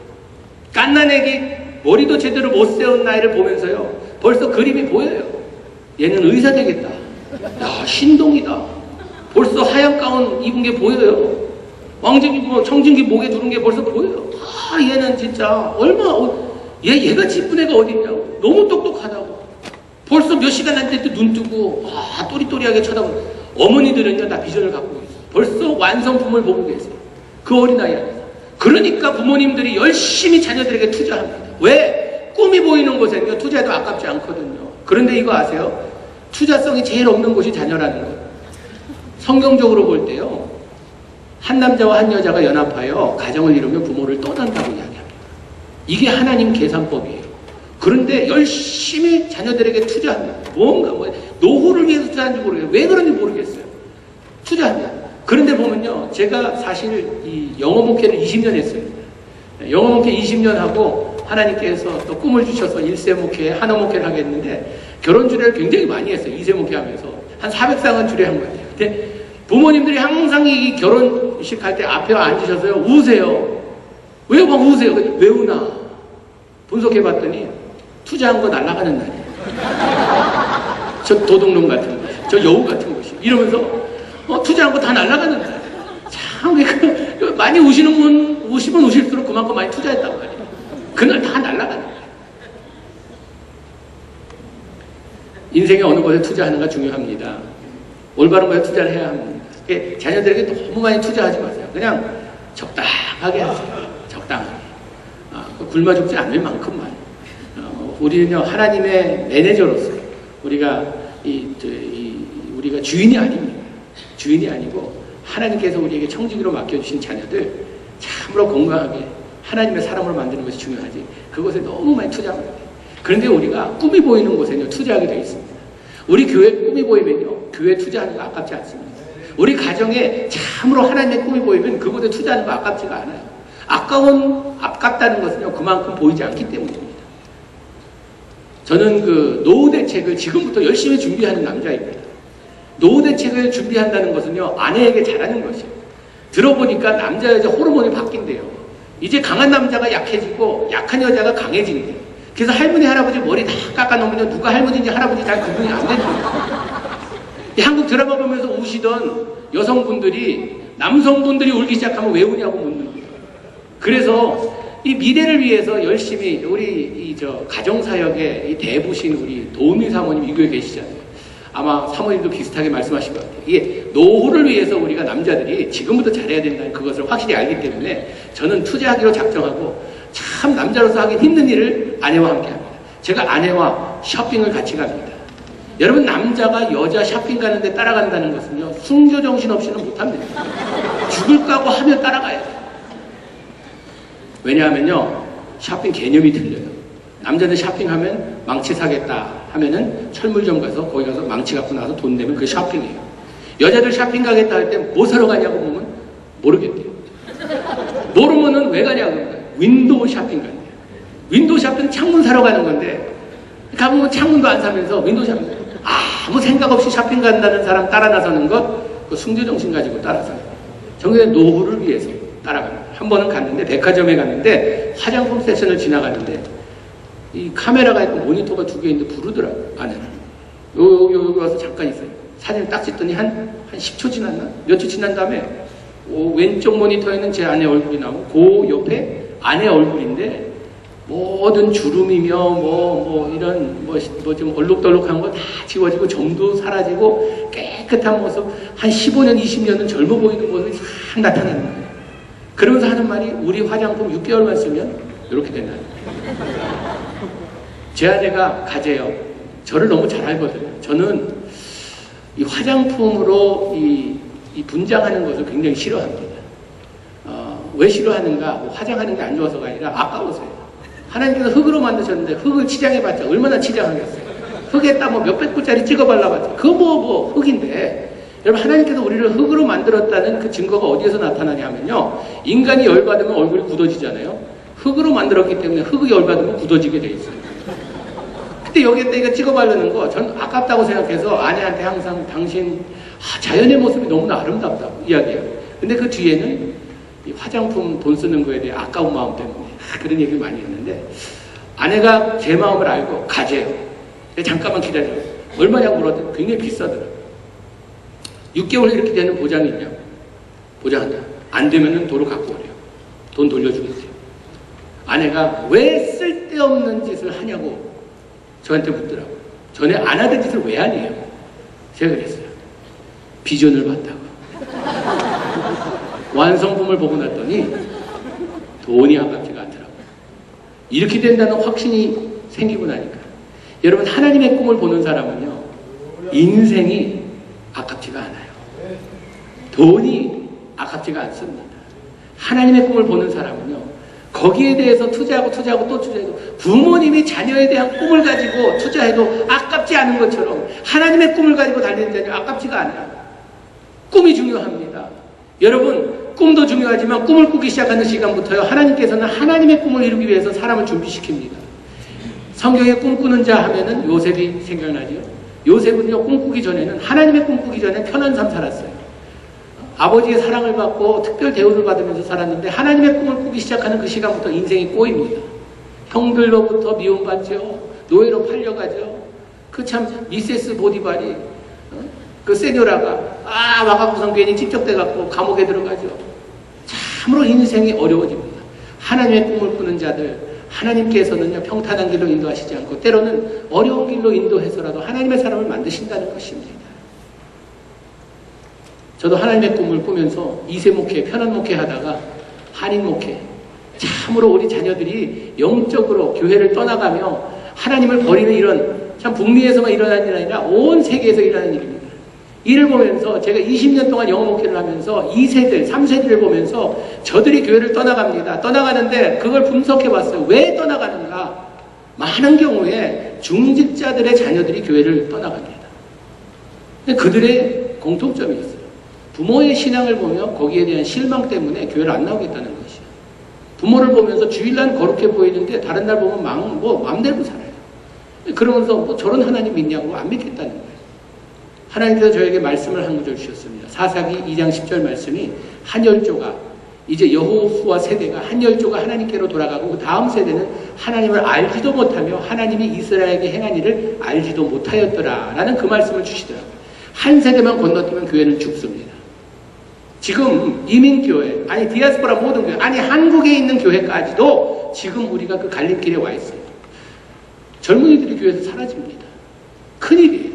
갓난애기 머리도 제대로 못 세운 나이를 보면서요, 벌써 그림이 보여요. 얘는 의사 되겠다. 야, 신동이다. 벌써 하얀 가운 입은 게 보여요. 왕진기, 청진기 목에 두른 게 벌써 보여요. 아, 얘는 진짜 얘가 짚은 애가 어딨냐고. 너무 똑똑하다고. 벌써 몇 시간 안 될 때 눈 뜨고 또리또리하게 쳐다보고. 어머니들은요, 다 비전을 갖고 계세요. 벌써 완성품을 보고 계세요. 그 어린아이 안에서. 그러니까 부모님들이 열심히 자녀들에게 투자합니다. 왜? 꿈이 보이는 곳에는요, 투자해도 아깝지 않거든요. 그런데 이거 아세요? 투자성이 제일 없는 곳이 자녀라는 거예요. 성경적으로 볼 때요, 한 남자와 한 여자가 연합하여 가정을 이루면 부모를 떠난다고 이야기합니다. 이게 하나님 계산법이에요. 그런데 열심히 자녀들에게 투자합니다. 노후를 위해서 투자하는지 모르겠어요. 왜 그런지 모르겠어요. 투자합니다. 그런데 보면요, 제가 사실 이 영어 목회를 20년 했어요. 영어 목회 20년 하고 하나님께서 또 꿈을 주셔서 1세 목회, 한어 목회를 하게 했는데 결혼 주례를 굉장히 많이 했어요. 2세 목회 하면서. 한 400쌍은 주례한 것 같아요. 근데 부모님들이 항상 이 결혼식 할 때 앞에 앉으셔서요, 우세요. 왜 막 우세요? 왜 우나? 분석해 봤더니 투자한 거 날아가는 날이에요. 저 도둑놈 같은 것이, 저 여우 같은 것이. 이러면서 투자한 거 다 날아가는 날. 참, 많이 우시는 분, 우시면 우실수록 그만큼 많이 투자했단 말이에요. 그날 다 날아가는 거예요. 인생의 어느 것에 투자하는가 중요합니다. 올바른 것에 투자를 해야 합니다. 자녀들에게 너무 많이 투자하지 마세요. 그냥 적당하게 하세요. 적당하게. 굶어 죽지 않을 만큼만. 우리는요, 하나님의 매니저로서 우리가 우리가 주인이 아닙니다. 주인이 아니고 하나님께서 우리에게 청지기로 맡겨주신 자녀들 참으로 건강하게 하나님의 사람으로 만드는 것이 중요하지, 그것에 너무 많이 투자하면 돼요. 그런데 우리가 꿈이 보이는 곳에는 투자하게 되어 있습니다. 우리 교회 꿈이 보이면요, 교회 투자하는 거 아깝지 않습니다. 우리 가정에 참으로 하나님의 꿈이 보이면 그곳에 투자하는 거 아깝지가 않아요. 아깝다는 것은요, 그만큼 보이지 않기 때문입니다. 저는 그 노후 대책을 지금부터 열심히 준비하는 남자입니다. 노후 대책을 준비한다는 것은요, 아내에게 잘하는 것이에요. 들어보니까 남자 여자 호르몬이 바뀐대요. 이제 강한 남자가 약해지고 약한 여자가 강해진대요. 그래서 할머니 할아버지 머리 다 깎아놓으면 누가 할머니인지 할아버지 잘 구분이 안 된대요. 한국 드라마 보면서 우시던 여성분들이 남성분들이 울기 시작하면 왜 우냐고 묻는 거예요. 그래서 이 미래를 위해서 열심히 우리 가정사역의 이 대부신 우리 도우미 사모님 이 교회 계시잖아요. 아마 사모님도 비슷하게 말씀하신 것 같아요. 이게 노후를 위해서 우리가 남자들이 지금부터 잘해야 된다는 그것을 확실히 알기 때문에 저는 투자하기로 작정하고 참 남자로서 하기 힘든 일을 아내와 함께 합니다. 제가 아내와 쇼핑을 같이 갑니다. 여러분, 남자가 여자 쇼핑 가는데 따라간다는 것은요, 순교정신 없이는 못합니다. 죽을 까고 하면 따라가야 돼요. 왜냐하면요, 쇼핑 개념이 틀려요. 남자들 쇼핑하면 망치 사겠다 하면은 철물점 가서 거기 가서 망치 갖고 나서 돈 내면 그게 쇼핑이에요. 여자들 쇼핑 가겠다 할 때 뭐 사러 가냐고 보면 모르겠대요. 모르면은 왜 가냐고 그러는 거예요. 윈도우 쇼핑 가는 거예요. 윈도우 쇼핑 창문 사러 가는 건데 가보면 창문도 안 사면서 윈도우 쇼핑, 아무 생각 없이 쇼핑 간다는 사람 따라 나서는 것, 그 숭조정신 가지고 따라서요. 정말 노후를 위해서 따라갑니다. 한 번은 갔는데, 백화점에 갔는데 화장품 세션을 지나가는데 이 카메라가 있고 모니터가 2개 있는데 부르더라고요, 아내를. 여기 와서 잠깐 있어요. 사진을 딱 찍더니 한 10초 지났나? 몇 초 지난 다음에 왼쪽 모니터에는 제 아내 얼굴이 나오고 그 옆에 아내 얼굴인데 모든 주름이며 이런 좀 얼룩덜룩한 거 다 지워지고 점도 사라지고 깨끗한 모습, 한 15년 20년은 젊어 보이는 모습이 싹 나타나는 거예요. 그러면서 하는 말이, 우리 화장품 6개월만 쓰면 이렇게 된다. 제 아내가 가재요. 저를 너무 잘 알거든요. 저는 이 화장품으로 이 이 분장하는 것을 굉장히 싫어합니다. 왜 싫어하는가? 뭐 화장하는 게 안 좋아서가 아니라 아까워서요. 하나님께서 흙으로 만드셨는데 흙을 치장해봤자 얼마나 치장하겠어요. 흙에다 뭐 몇백 불짜리 찍어 발라봤자 그거 뭐 흙인데, 여러분 하나님께서 우리를 흙으로 만들었다는 그 증거가 어디에서 나타나냐 하면요, 인간이 열받으면 얼굴이 굳어지잖아요. 흙으로 만들었기 때문에 흙이 열받으면 굳어지게 돼 있어요. 근데 여기에다 이거 찍어 바르는 거 전 아깝다고 생각해서 아내한테 항상 당신 자연의 모습이 너무나 아름답다고 이야기해요. 근데 그 뒤에는 이 화장품 돈 쓰는 거에 대해 아까운 마음 때문에 그런 얘기를 많이 했는데, 아내가 제 마음을 알고 가재요. 잠깐만 기다려요. 얼마냐고 물었더니 굉장히 비싸더라고요. 6개월 이렇게 되는 보장이 있냐? 보장한다. 안 되면은 도로 갖고 오래요. 돈 돌려주겠어요. 아내가 왜 쓸데없는 짓을 하냐고 저한테 묻더라고요. 전에 안 하던 짓을 왜 하냐고. 제가 그랬어요. 비전을 봤다고. 완성품을 보고 났더니 돈이 아깝지가 않더라고요. 이렇게 된다는 확신이 생기고 나니까. 여러분 하나님의 꿈을 보는 사람은요, 인생이 아깝지가 않아요. 돈이 아깝지가 않습니다. 하나님의 꿈을 보는 사람은요, 거기에 대해서 투자하고 또 투자해도, 부모님이 자녀에 대한 꿈을 가지고 투자해도 아깝지 않은 것처럼 하나님의 꿈을 가지고 달리는 자녀 아깝지가 않아요. 꿈이 중요합니다. 여러분 꿈도 중요하지만 꿈을 꾸기 시작하는 시간부터요, 하나님께서는 하나님의 꿈을 이루기 위해서 사람을 준비시킵니다. 성경에 꿈꾸는 자 하면은 요셉이 생각나죠. 요셉은요, 꿈꾸기 전에는, 하나님의 꿈꾸기 전에 편한 삶 살았어요. 아버지의 사랑을 받고 특별 대우를 받으면서 살았는데, 하나님의 꿈을 꾸기 시작하는 그 시간부터 인생이 꼬입니다. 형들로부터 미움받죠. 노예로 팔려가죠. 그 참 미세스 보디발이, 그 세뇨라가 와갖고선 괜히 찝적대갖고 감옥에 들어가죠. 참으로 인생이 어려워집니다. 하나님의 꿈을 꾸는 자들, 하나님께서는요, 평탄한 길로 인도하시지 않고 때로는 어려운 길로 인도해서라도 하나님의 사람을 만드신다는 것입니다. 저도 하나님의 꿈을 꾸면서 2세 목회, 편한 목회 하다가 한인 목회, 참으로 우리 자녀들이 영적으로 교회를 떠나가며 하나님을 버리는 이런, 참 북미에서만 일어나는 일이 아니라 온 세계에서 일어나는 일입니다. 이를 보면서 제가 20년 동안 영어 목회를 하면서 2세들, 3세들을 보면서 저들이 교회를 떠나갑니다. 떠나가는데 그걸 분석해 봤어요. 왜 떠나가는가? 많은 경우에 중직자들의 자녀들이 교회를 떠나갑니다. 그들의 공통점이 있어요. 부모의 신앙을 보며 거기에 대한 실망 때문에 교회를 안 나오겠다는 것이에요. 부모를 보면서 주일날 거룩해 보이는데 다른 날 보면 마음대로 살아요. 그러면서 뭐 저런 하나님 믿냐고 안 믿겠다는 거예요. 하나님께서 저에게 말씀을 한 구절 주셨습니다. 사사기 2장 10절 말씀이, 한 열조가, 이제 여호수아 세대가 한 열조가 하나님께로 돌아가고 그 다음 세대는 하나님을 알지도 못하며 하나님이 이스라엘에게 행한 일을 알지도 못하였더라 라는 그 말씀을 주시더라고요. 한 세대만 건너뛰면 교회는 죽습니다. 지금 이민교회, 아니 디아스포라 모든 교회, 아니 한국에 있는 교회까지도 지금 우리가 그 갈림길에 와 있어요. 젊은이들이 교회에서 사라집니다. 큰일이에요.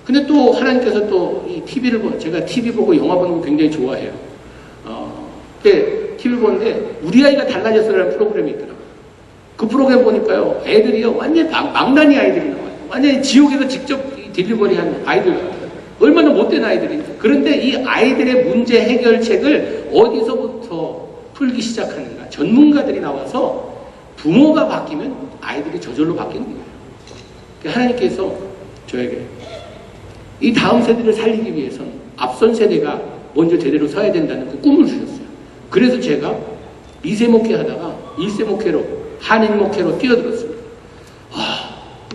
근데 또 하나님께서 또 이 TV를 보고, 제가 TV 보고 영화 보는 거 굉장히 좋아해요. 근데 TV를 보는데 우리 아이가 달라졌어라는 프로그램이 있더라고요. 그 프로그램 보니까요, 애들이요, 완전히 망나니 아이들이 나와요. 완전히 지옥에서 직접 딜리버리한 아이들 같아요. 얼마나 못된 아이들인지. 그런데 이 아이들의 문제 해결책을 어디서부터 풀기 시작하는가? 전문가들이 나와서 부모가 바뀌면 아이들이 저절로 바뀌는 거예요. 하나님께서 저에게 이 다음 세대를 살리기 위해서는 앞선 세대가 먼저 제대로 서야 된다는 그 꿈을 주셨어요. 그래서 제가 2세 목회 하다가 1세 목회로, 한인 목회로 뛰어들었습니다.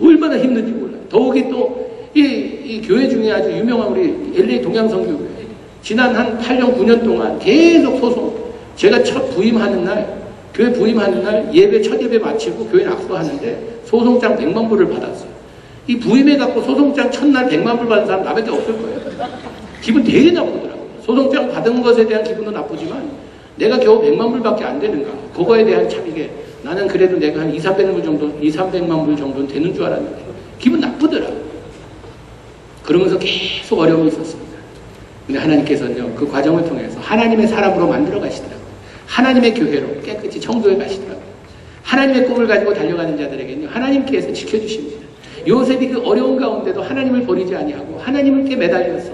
얼마나 힘든지 몰라요. 더욱이 또 이 교회 중에 아주 유명한 우리 LA 동양성교회, 지난 한 8년, 9년 동안 계속 소송, 제가 첫 부임하는 날, 교회 부임하는 날 예배, 첫 예배 마치고 교회 낙수하는데 소송장 100만 불을 받았어요. 이 부임해갖고 소송장 첫날 100만 불 받은 사람 나밖에 없을 거예요. 기분 되게 나쁘더라고요. 소송장 받은 것에 대한 기분도 나쁘지만 내가 겨우 100만 불밖에 안 되는가. 그거에 대한 참 이게, 나는 그래도 내가 한 200만 불 정도는 되는 줄 알았는데 기분 나쁘더라고요. 그러면서 계속 어려움이 있었습니다. 근데 하나님께서는요, 그 과정을 통해서 하나님의 사람으로 만들어 가시더라고요. 하나님의 교회로 깨끗이 청도해 가시더라고요. 하나님의 꿈을 가지고 달려가는 자들에게는요, 하나님께서 지켜주십니다. 요셉이 그 어려운 가운데도 하나님을 버리지 아니하고 하나님께 매달려서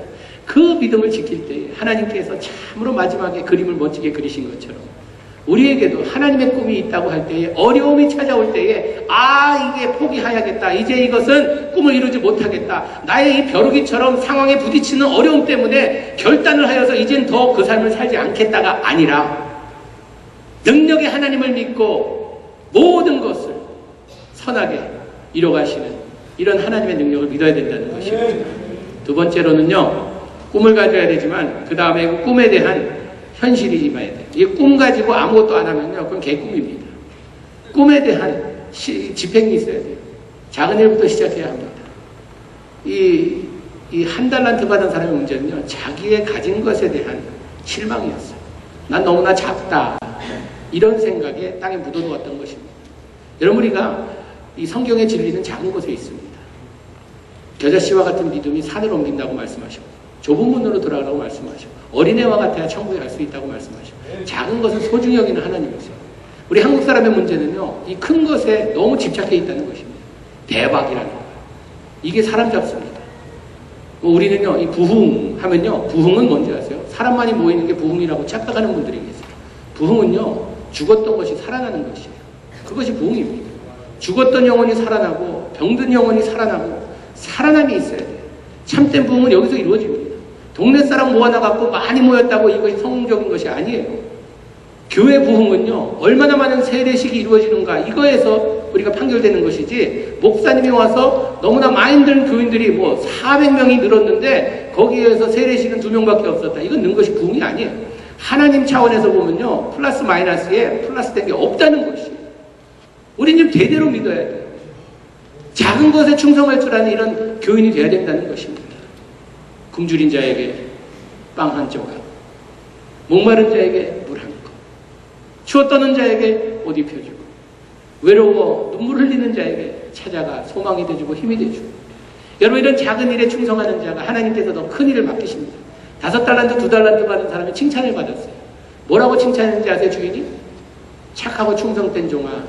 그 믿음을 지킬 때 하나님께서 참으로 마지막에 그림을 멋지게 그리신 것처럼 우리에게도 하나님의 꿈이 있다고 할 때에 어려움이 찾아올 때에 이게 포기해야겠다. 이제 이것은 꿈을 이루지 못하겠다. 나의 이 벼루기처럼 상황에 부딪히는 어려움 때문에 결단을 하여서 이젠 더 그 삶을 살지 않겠다가 아니라 능력의 하나님을 믿고 모든 것을 선하게 이뤄가시는 이런 하나님의 능력을 믿어야 된다는 것입니다. 두 번째로는요, 꿈을 가져야 되지만 그 다음에 그 꿈에 대한 현실이 임해야 돼요. 이 꿈 가지고 아무것도 안 하면요, 그건 개꿈입니다. 꿈에 대한 집행이 있어야 돼요. 작은 일부터 시작해야 합니다. 이 한 달란트 받은 사람의 문제는요, 자기의 가진 것에 대한 실망이었어요. 난 너무나 작다. 이런 생각에 땅에 묻어두었던 것입니다. 여러분, 우리가 이 성경의 진리는 작은 곳에 있습니다. 겨자씨와 같은 믿음이 산을 옮긴다고 말씀하시고, 좁은 문으로 들어가라고 말씀하시고, 어린애와 같아야 천국에 갈 수 있다고 말씀하시고, 작은 것을 소중히 여기는 하나님이세요. 우리 한국 사람의 문제는요, 이 큰 것에 너무 집착해 있다는 것입니다. 대박이라는 거. 이게 사람 잡습니다. 우리는요, 이 부흥 하면요, 부흥은 뭔지 아세요? 사람만이 모이는 게 부흥이라고 착각하는 분들이 계세요. 부흥은요, 죽었던 것이 살아나는 것이에요. 그것이 부흥입니다. 죽었던 영혼이 살아나고 병든 영혼이 살아나고 살아남이 있어야 돼요. 참된 부흥은 여기서 이루어집니다. 동네 사람 모아놔갖고 많이 모였다고 이것이 성공적인 것이 아니에요. 교회 부흥은요, 얼마나 많은 세례식이 이루어지는가, 이거에서 우리가 판결되는 것이지, 목사님이 와서 너무나 많이 힘든 교인들이 400명이 늘었는데 거기에서 세례식은 2명밖에 없었다, 이건 는 것이 부흥이 아니에요. 하나님 차원에서 보면요, 플러스 마이너스에 플러스 된 게 없다는 것이에요. 우리는 대대로 믿어야 돼요. 작은 것에 충성할 줄 아는 이런 교인이 되어야 된다는 것입니다. 굶주린 자에게 빵 한 조각, 목마른 자에게 물 한 컵, 추워 떠는 자에게 옷 입혀주고, 외로워 눈물 흘리는 자에게 찾아가 소망이 돼주고 힘이 돼주고. 여러분, 이런 작은 일에 충성하는 자가 하나님께서 더 큰 일을 맡기십니다. 5달란트, 2달란트 받은 사람이 칭찬을 받았어요. 뭐라고 칭찬했는지 아세요, 주인이? 착하고 충성된 종아,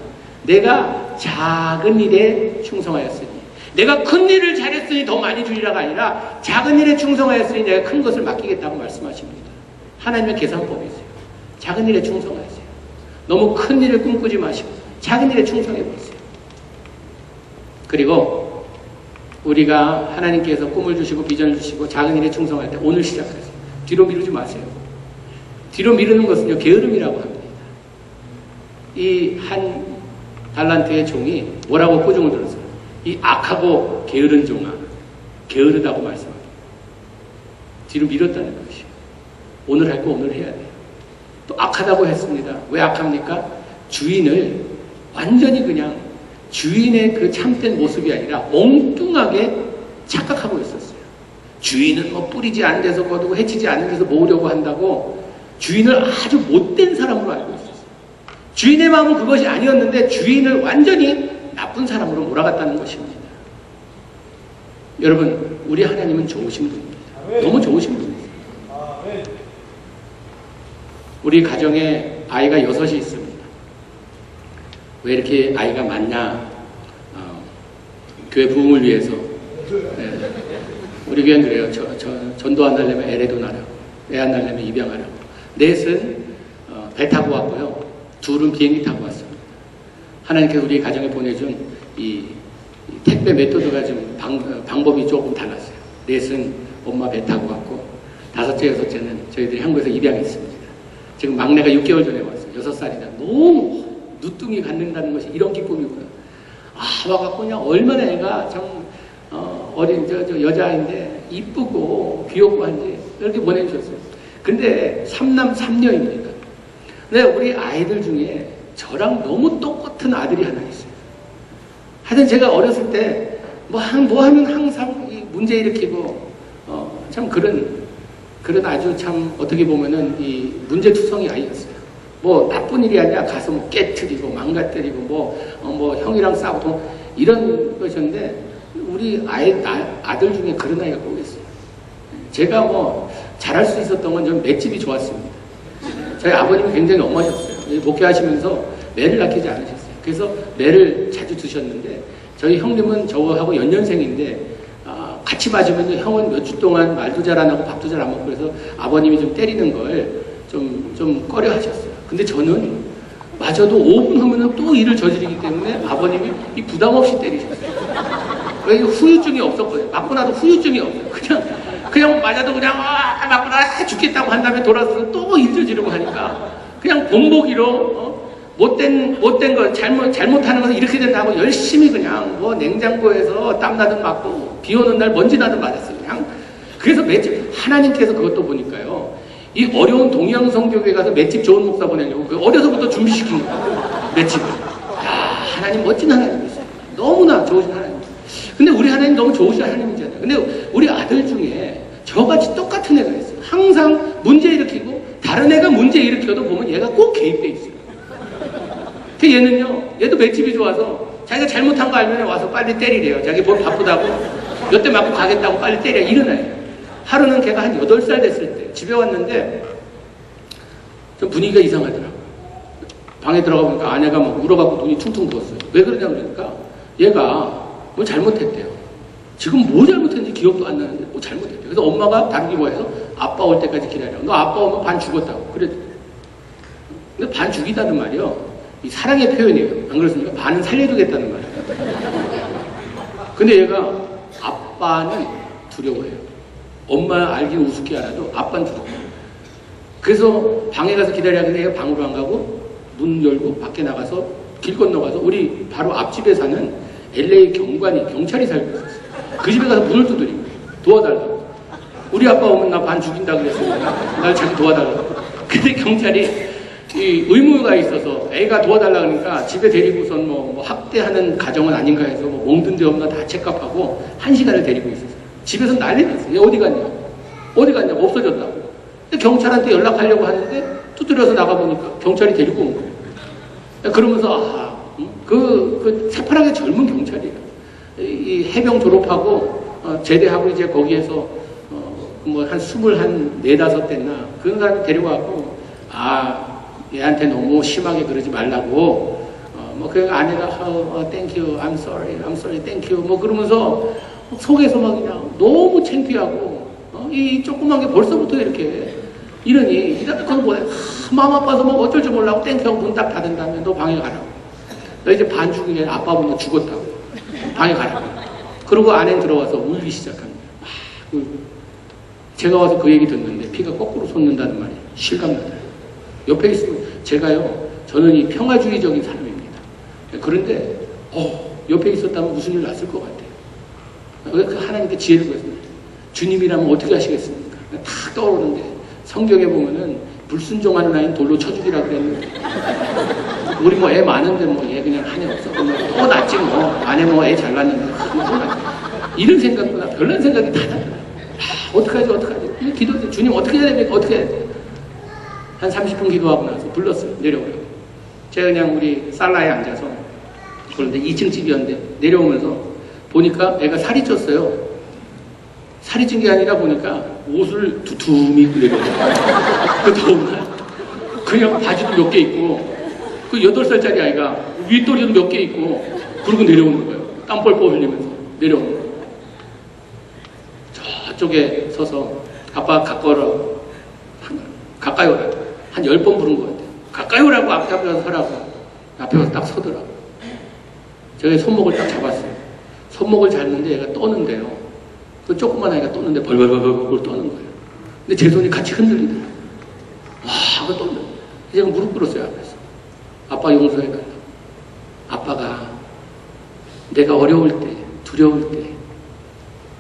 내가 작은 일에 충성하였으니, 내가 큰 일을 잘했으니 더 많이 주리라가 아니라 작은 일에 충성하였으니 내가 큰 것을 맡기겠다고 말씀하십니다. 하나님의 계산법이세요. 작은 일에 충성하세요. 너무 큰 일을 꿈꾸지 마시고 작은 일에 충성해보세요. 그리고 우리가 하나님께서 꿈을 주시고 비전을 주시고 작은 일에 충성할 때 오늘 시작하세요. 뒤로 미루지 마세요. 뒤로 미루는 것은요, 게으름이라고 합니다. 이 한 달란트의 종이 뭐라고 꾸중을 들었어요? 이 악하고 게으른 종아, 게으르다고 말씀합니다. 뒤로 미뤘다는 것이에요. 오늘 할 거 오늘 해야 돼요. 또 악하다고 했습니다. 왜 악합니까? 주인을 완전히 그냥 주인의 그 참된 모습이 아니라 엉뚱하게 착각하고 있었어요. 주인은 뿌리지 않은 데서 거두고 해치지 않은 데서 모으려고 한다고 주인을 아주 못된 사람으로 알고 있었어요. 주인의 마음은 그것이 아니었는데 주인을 완전히 나쁜 사람으로 몰아갔다는 것입니다. 여러분, 우리 하나님은 좋으신 분입니다. 너무 좋으신 분입니다. 우리 가정에 아이가 6이 있습니다. 왜 이렇게 아이가 많냐? 교회 부흥을 위해서. 네. 우리 교회는 그래요. 전도 안 하려면 애래도 나라고, 애 안 낳으려면 입양하라고. 넷은 배 타고 왔고요. 둘은 비행기 타고 왔습니다. 하나님께서 우리 가정에 보내준 이 택배 메소드가 좀 방법이 조금 달랐어요. 넷은 엄마 배 타고 왔고, 5째, 6째는 저희들이 한국에서 입양했습니다. 지금 막내가 6개월 전에 왔어요. 6살이다. 너무 누뚱이 갖는다는 것이 이런 기쁨이구나. 와갖고 그냥 얼마나 애가 참 어린 여자인데 이쁘고 귀엽고 한지 이렇게 보내주셨어요. 근데 3남 3녀입니다. 근데 우리 아이들 중에 저랑 너무 똑같은 아들이 하나 있어요. 하여튼 제가 어렸을 때 뭐 하면 항상 이 문제 일으키고 참 그런 아주 참 어떻게 보면은 이 문제투성이 아이였어요. 뭐 나쁜 일이 아니라 가서 뭐 깨트리고 망가뜨리고 뭐 형이랑 싸우고 이런 것이었는데 우리 아들 중에 그런 아이가 꼭 있어요. 제가 뭐 잘할 수 있었던 건 좀 맷집이 좋았습니다. 저희 아버님이 굉장히 엄하셨어요. 목회하시면서 매를 낳기지 않으셨어요. 그래서 매를 자주 드셨는데 저희 형님은 저하고 연년생인데 같이 맞으면 형은 몇 주 동안 말도 잘 안 하고 밥도 잘 안 먹고 그래서 아버님이 좀 때리는 걸 좀 꺼려 하셨어요. 근데 저는 맞아도 5분 하면은 또 일을 저지르기 때문에 아버님이 이 부담 없이 때리셨어요. 왜 후유증이 없었거든요. 맞고 나도 후유증이 없어요. 그냥 맞아도 그냥 맞고 나 죽겠다고 한 다음에 돌아서서 또 일 저지르고 하니까 그냥 본보기로 못된 거 잘못하는 것은 이렇게 된다고 열심히 그냥 뭐 냉장고에서 땀나든 맞고 비 오는 날 먼지 나든 맞았어요. 그냥 그래서 맷집 하나님께서 그것도 보니까요. 이 어려운 동양 성교회 가서 맷집 좋은 목사 보내려고 어려서부터 준비시킨 거예요. 맷집을. 야, 하나님 멋진 하나님이세요. 너무나 좋으신 하나님. 근데 우리 하나님 너무 좋으신 하나님이잖아요. 근데 우리 아들 중에 저같이 똑같은 애가 있어요. 항상 문제 일으키고 다른 애가 문제 일으켜도 보면 얘가 꼭 개입돼 있어요. 그 얘는요, 얘도 맷집이 좋아서 자기가 잘못한 거 알면 와서 빨리 때리래요. 자기 뭘 바쁘다고 몇 대 맞고 가겠다고 빨리 때려. 이런 애예요. 하루는 걔가 한 8살 됐을 때 집에 왔는데 좀 분위기가 이상하더라고요. 방에 들어가 보니까 아내가 막 울어갖고 눈이 퉁퉁 부었어요. 왜 그러냐 그러니까 얘가 뭘 잘못했대요. 지금 뭐 잘못했는지 기억도 안 나는데 뭐 잘못했대요. 그래서 엄마가 다루기 뭐해서 아빠 올 때까지 기다려. 너 아빠 오면 반 죽었다고. 그래. 근데 반 죽이다는 말이요. 이 사랑의 표현이에요. 안 그렇습니까? 반은 살려주겠다는 말이에요. 근데 얘가 아빠는 두려워해요. 엄마 알기는 우습게 알아도 아빠는 두려워해요. 그래서 방에 가서 기다려야 하는데 얘가 방으로 안 가고 문 열고 밖에 나가서 길 건너가서 우리 바로 앞집에 사는 LA 경찰이 살고 있었어요. 그 집에 가서 문을 두드리고 도와달라고. 우리 아빠 오면 나 반 죽인다 그랬어요. 날 자기 도와달라고. 근데 경찰이 이 의무가 있어서 애가 도와달라 그러니까 집에 데리고선 뭐 학대하는 가정은 아닌가 해서 뭐 멍든 데 없나 다 체크업하고 1시간을 데리고 있었어요. 집에서 난리 났어요. 얘 어디 갔냐? 어디 갔냐고 없어졌다고. 근데 경찰한테 연락하려고 하는데 두드려서 나가보니까 경찰이 데리고 온 거예요. 그러면서 그 새파랗게 젊은 경찰이에요. 이 해병 졸업하고 제대하고 이제 거기에서 뭐 한 24, 5대나 그런 사람을 데려와갖고 얘한테 너무 심하게 그러지 말라고 그 아내가 thank you, I'm sorry, thank you 뭐 그러면서 속에서 막 그냥 너무 창피하고 이 조그만 게 벌써부터 이렇게 이러니 이렇게 그걸 보내 마음 아파서 뭐 어쩔 줄 몰라고 땡큐 하고 문 딱 닫은 다음에 너 방에 가라고. 너 이제 반 죽이게 아빠 보면 죽었다고. 방에 가라고. 그러고 아내는 들어와서 울기 시작합니다. 제가 와서 그 얘기 듣는데 피가 거꾸로 솟는다는 말이 실감나더라고요. 옆에 있으면 저는 이 평화주의적인 사람입니다. 그런데 옆에 있었다면 무슨 일 났을 것 같아요. 그 하나님께 지혜를 구했습니다. 주님이라면 어떻게 하시겠습니까? 탁 떠오르는데 성경에 보면은 불순종하는 아이는 돌로 쳐주기라 그랬는데 우리 뭐 애 많은데 뭐 얘 그냥 한 애 없어. 또 낫지 뭐. 아내 뭐 애 잘 낳는데 이런 생각보다 별난 생각이 다 나더라고요. 어떡하지? 기도해. 주님 어떻게 해야 됩니까? 어떻게 해야 돼? 한 30분 기도하고 나서 불렀어요. 내려오라고. 제가 그냥 우리 살라에 앉아서 그런데 2층 집이었는데 내려오면서 보니까 애가 살이 쪘어요. 살이 찐 게 아니라 보니까 옷을 두툼히 입고 내려오더라고요. 그 더운 날. 그냥 바지도 몇 개 입고 그 8살짜리 아이가 윗도리도 몇 개 입고 그러고 내려오는 거예요. 땀 뻘뻘 흘리면서 내려오는 거예요. 저쪽에 서서 아빠 가까이 오라고 한 10번 부른 것 같아요. 가까이 오라고 앞에 가서 서라고. 앞에 가서 딱 서더라고. 제가 손목을 딱 잡았어요. 손목을 잡는데 얘가 떠는데요. 그 조그만 아이가 떠는데 벌벌벌벌 떠는 거예요. 근데 제 손이 같이 흔들리더라고요. 하고 떠는 거예요. 제가 무릎 꿇었어요. 앞에서. 아빠 용서해달라고. 아빠가 내가 어려울 때, 두려울 때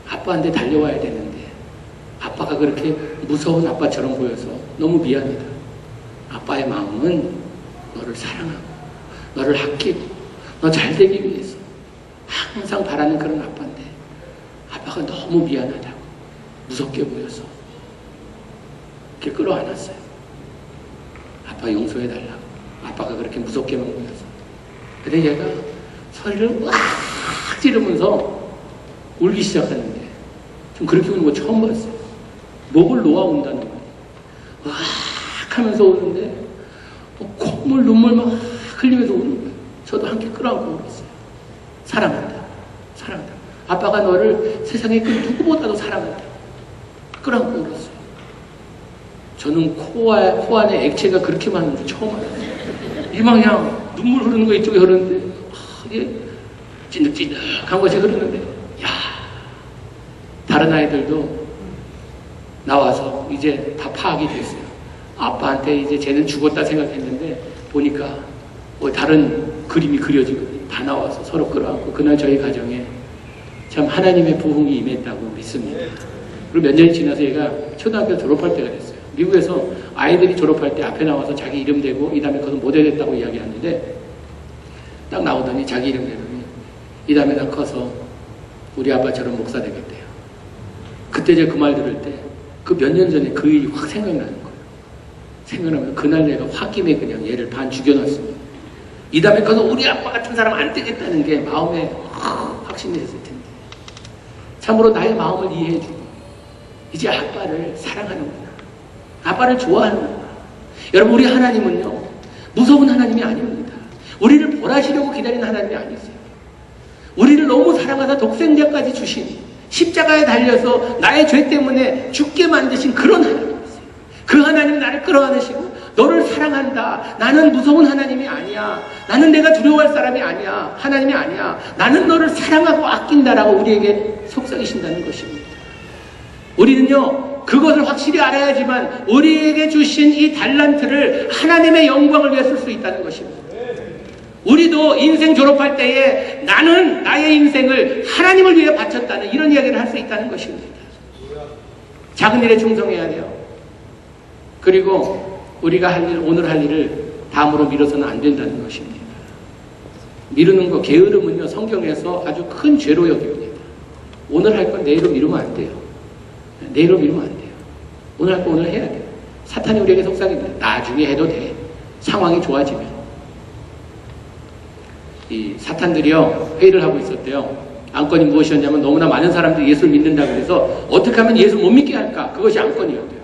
아빠한테 달려와야 되는데 아빠가 그렇게 무서운 아빠처럼 보여서 너무 미안하다. 아빠의 마음은 너를 사랑하고 너를 아끼고 너 잘되기 위해서 항상 바라는 그런 아빠인데 아빠가 너무 미안하다고 무섭게 보여서 이렇게 끌어안았어요. 아빠 용서해달라고. 아빠가 그렇게 무섭게만 보여서. 근데 얘가 소리를 왁 지르면서 울기 시작하는데 좀 그렇게 우는 거 처음 봤어요. 목을 놓아 운다는 거예요. 왁 하면서 우는데 콧물 눈물 막 흘리면서 우는 거예요. 저도 함께 끌어안고 울었어요. 사랑한다. 사랑한다. 아빠가 너를 세상에 그 누구보다도 사랑한다. 끌어안고 울었어요. 저는 코 안에 액체가 그렇게 많은 줄 처음 알았어요. 이방향 눈물 흐르는 거 이쪽에 흐르는데 이게 찐득찐득한 것이 흐르는데 야, 다른 아이들도 나와서 이제 다 파악이 됐어요. 아빠한테 이제 쟤는 죽었다 생각했는데 보니까 다른 그림이 그려지거든요. 다 나와서 서로 끌어안고 그날 저희 가정에 참 하나님의 부흥이 임했다고 믿습니다. 그리고 몇 년이 지나서 얘가 초등학교 졸업할 때가 됐어요. 미국에서 아이들이 졸업할 때 앞에 나와서 자기 이름 대고 이 다음에 그것은 모델 됐다고 이야기하는데 딱 나오더니 자기 이름 대더니 이 다음에 나 커서 우리 아빠처럼 목사 되겠대요. 그때 제가 그 말 들을 때 그 몇 년 전에 그 일이 확 생각나는 거예요. 생각나면 그날 내가 홧김에 그냥 얘를 반 죽여놨습니다. 이 다음에 커서 우리 아빠 같은 사람 안 되겠다는 게 마음에 확신이 됐을 텐데 참으로 나의 마음을 이해해주고 이제 아빠를 사랑하는구나. 아빠를 좋아하는구나. 여러분 우리 하나님은요 무서운 하나님이 아닙니다. 우리를 벌하시려고 기다리는 하나님이 아니세요. 우리를 너무 사랑하사 독생자까지 주신 십자가에 달려서 나의 죄 때문에 죽게 만드신 그런 하나님이세요. 그 하나님이 나를 끌어안으시고 너를 사랑한다. 나는 무서운 하나님이 아니야. 나는 내가 두려워할 사람이 아니야. 하나님이 아니야. 나는 너를 사랑하고 아낀다라고 우리에게 속삭이신다는 것입니다. 우리는요 그것을 확실히 알아야지만 우리에게 주신 이 달란트를 하나님의 영광을 위해 쓸 수 있다는 것입니다. 우리도 인생 졸업할 때에 나는 나의 인생을 하나님을 위해 바쳤다는 이런 이야기를 할 수 있다는 것입니다. 작은 일에 충성해야 돼요. 그리고 우리가 할 일, 오늘 할 일을 다음으로 미뤄서는 안 된다는 것입니다. 미루는 거, 게으름은요 성경에서 아주 큰 죄로 여깁니다. 오늘 할 건 내일로 미루면 안 돼요. 내일로 미루면 안 돼요. 오늘 할 거 오늘 해야 돼요. 사탄이 우리에게 속삭입니다. 나중에 해도 돼. 상황이 좋아지면. 이 사탄들이요 회의를 하고 있었대요. 안건이 무엇이었냐면 너무나 많은 사람들이 예수를 믿는다고 해서 어떻게 하면 예수를 못 믿게 할까? 그것이 안건이었대요.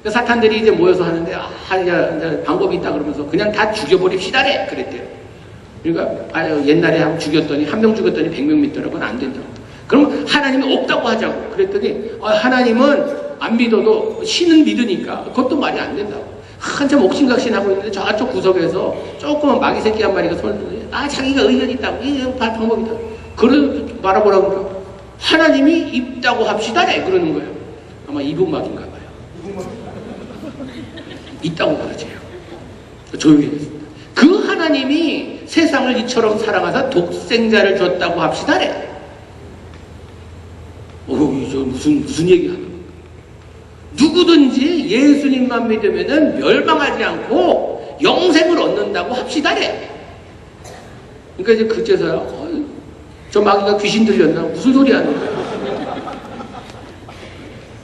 그러니까 사탄들이 이제 모여서 하는데 이제 방법이 있다 그러면서 그냥 다 죽여버립시다래 그랬대요. 그러니까 옛날에 한 죽였더니 한 명 죽였더니 100명 믿더라고는 안 된다고. 그럼 하나님이 없다고 하자고 그랬더니 하나님은 안 믿어도 신은 믿으니까 그것도 말이 안 된다고. 한참 옥신각신하고 있는데 저쪽 구석에서 조그만 마귀 새끼 한 마리가 손을 들더니 자기가 의견이 있다고 이게 방법이 있다고 그걸 말아보라고 그러니까 하나님이 있다고 합시다래 그러는 거예요. 아마 이분막인가 봐요. 있다고 그러지요. 조용히 했습니다. 그 하나님이 세상을 이처럼 사랑하사 독생자를 줬다고 합시다래. 저 무슨 얘기하는 거야. 누구든지 예수님만 믿으면은 멸망하지 않고 영생을 얻는다고 합시다래. 그러니까 이제 그제서야 저 마귀가 귀신 들렸나 무슨 소리 하는 거야.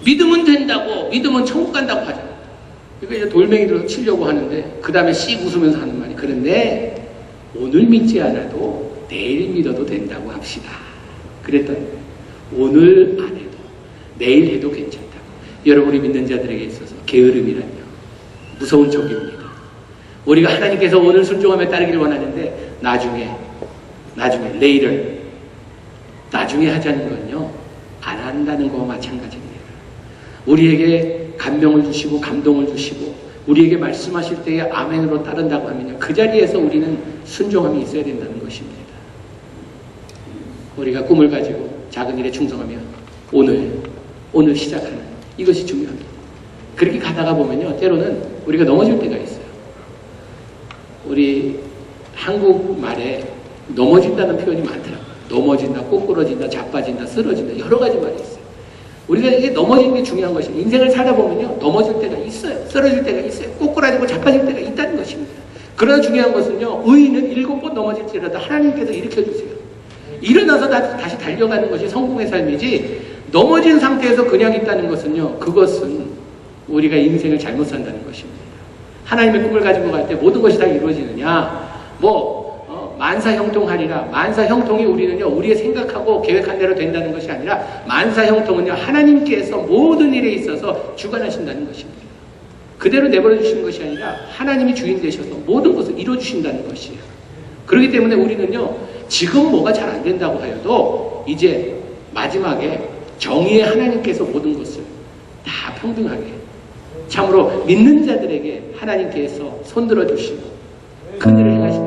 믿으면 된다고 믿으면 천국 간다고 하자. 그러니까 이제 돌멩이 들어서 치려고 하는데 그 다음에 씩 웃으면서 하는 말이 그런데 오늘 믿지 않아도 내일 믿어도 된다고 합시다. 그랬더니 오늘 안 해도 내일 해도 괜찮다고. 여러분이 믿는 자들에게 있어서 게으름이란요 무서운 적입니다. 우리가 하나님께서 오늘 순종하며 따르기를 원하는데 나중에 내일을 나중에 하자는 건요 안 한다는 거와 마찬가지입니다. 우리에게 감명을 주시고 감동을 주시고 우리에게 말씀하실 때에 아멘으로 따른다고 하면요 그 자리에서 우리는 순종함이 있어야 된다는 것입니다. 우리가 꿈을 가지고 작은 일에 충성하며 오늘 시작하는 이것이 중요합니다. 그렇게 가다가 보면요 때로는 우리가 넘어질 때가 있어요. 우리 한국말에 넘어진다는 표현이 많더라고요. 넘어진다, 꼬꾸러진다, 자빠진다, 쓰러진다 여러 가지 말이 있어요. 우리가 이게 넘어지는 게 중요한 것이에요. 인생을 살다 보면요 넘어질 때가 있어요. 쓰러질 때가 있어요. 꼬꾸라지고 자빠질 때가 있다는 것입니다. 그러나 중요한 것은요 의인은 7번 넘어질지라도 하나님께서 일으켜주세요. 일어나서 다시 달려가는 것이 성공의 삶이지 넘어진 상태에서 그냥 있다는 것은요 그것은 우리가 인생을 잘못 산다는 것입니다. 하나님의 꿈을 가지고 갈 때 모든 것이 다 이루어지느냐 만사형통하리라. 만사형통이 우리는요 우리의 생각하고 계획한 대로 된다는 것이 아니라 만사형통은요 하나님께서 모든 일에 있어서 주관하신다는 것입니다. 그대로 내버려 주시는 것이 아니라 하나님이 주인 되셔서 모든 것을 이루어 주신다는 것이에요. 그렇기 때문에 우리는요 지금 뭐가 잘 안 된다고 하여도 이제 마지막에 정의의 하나님께서 모든 것을 다 평등하게 참으로 믿는 자들에게 하나님께서 손들어 주시고 큰 일을 행하신다.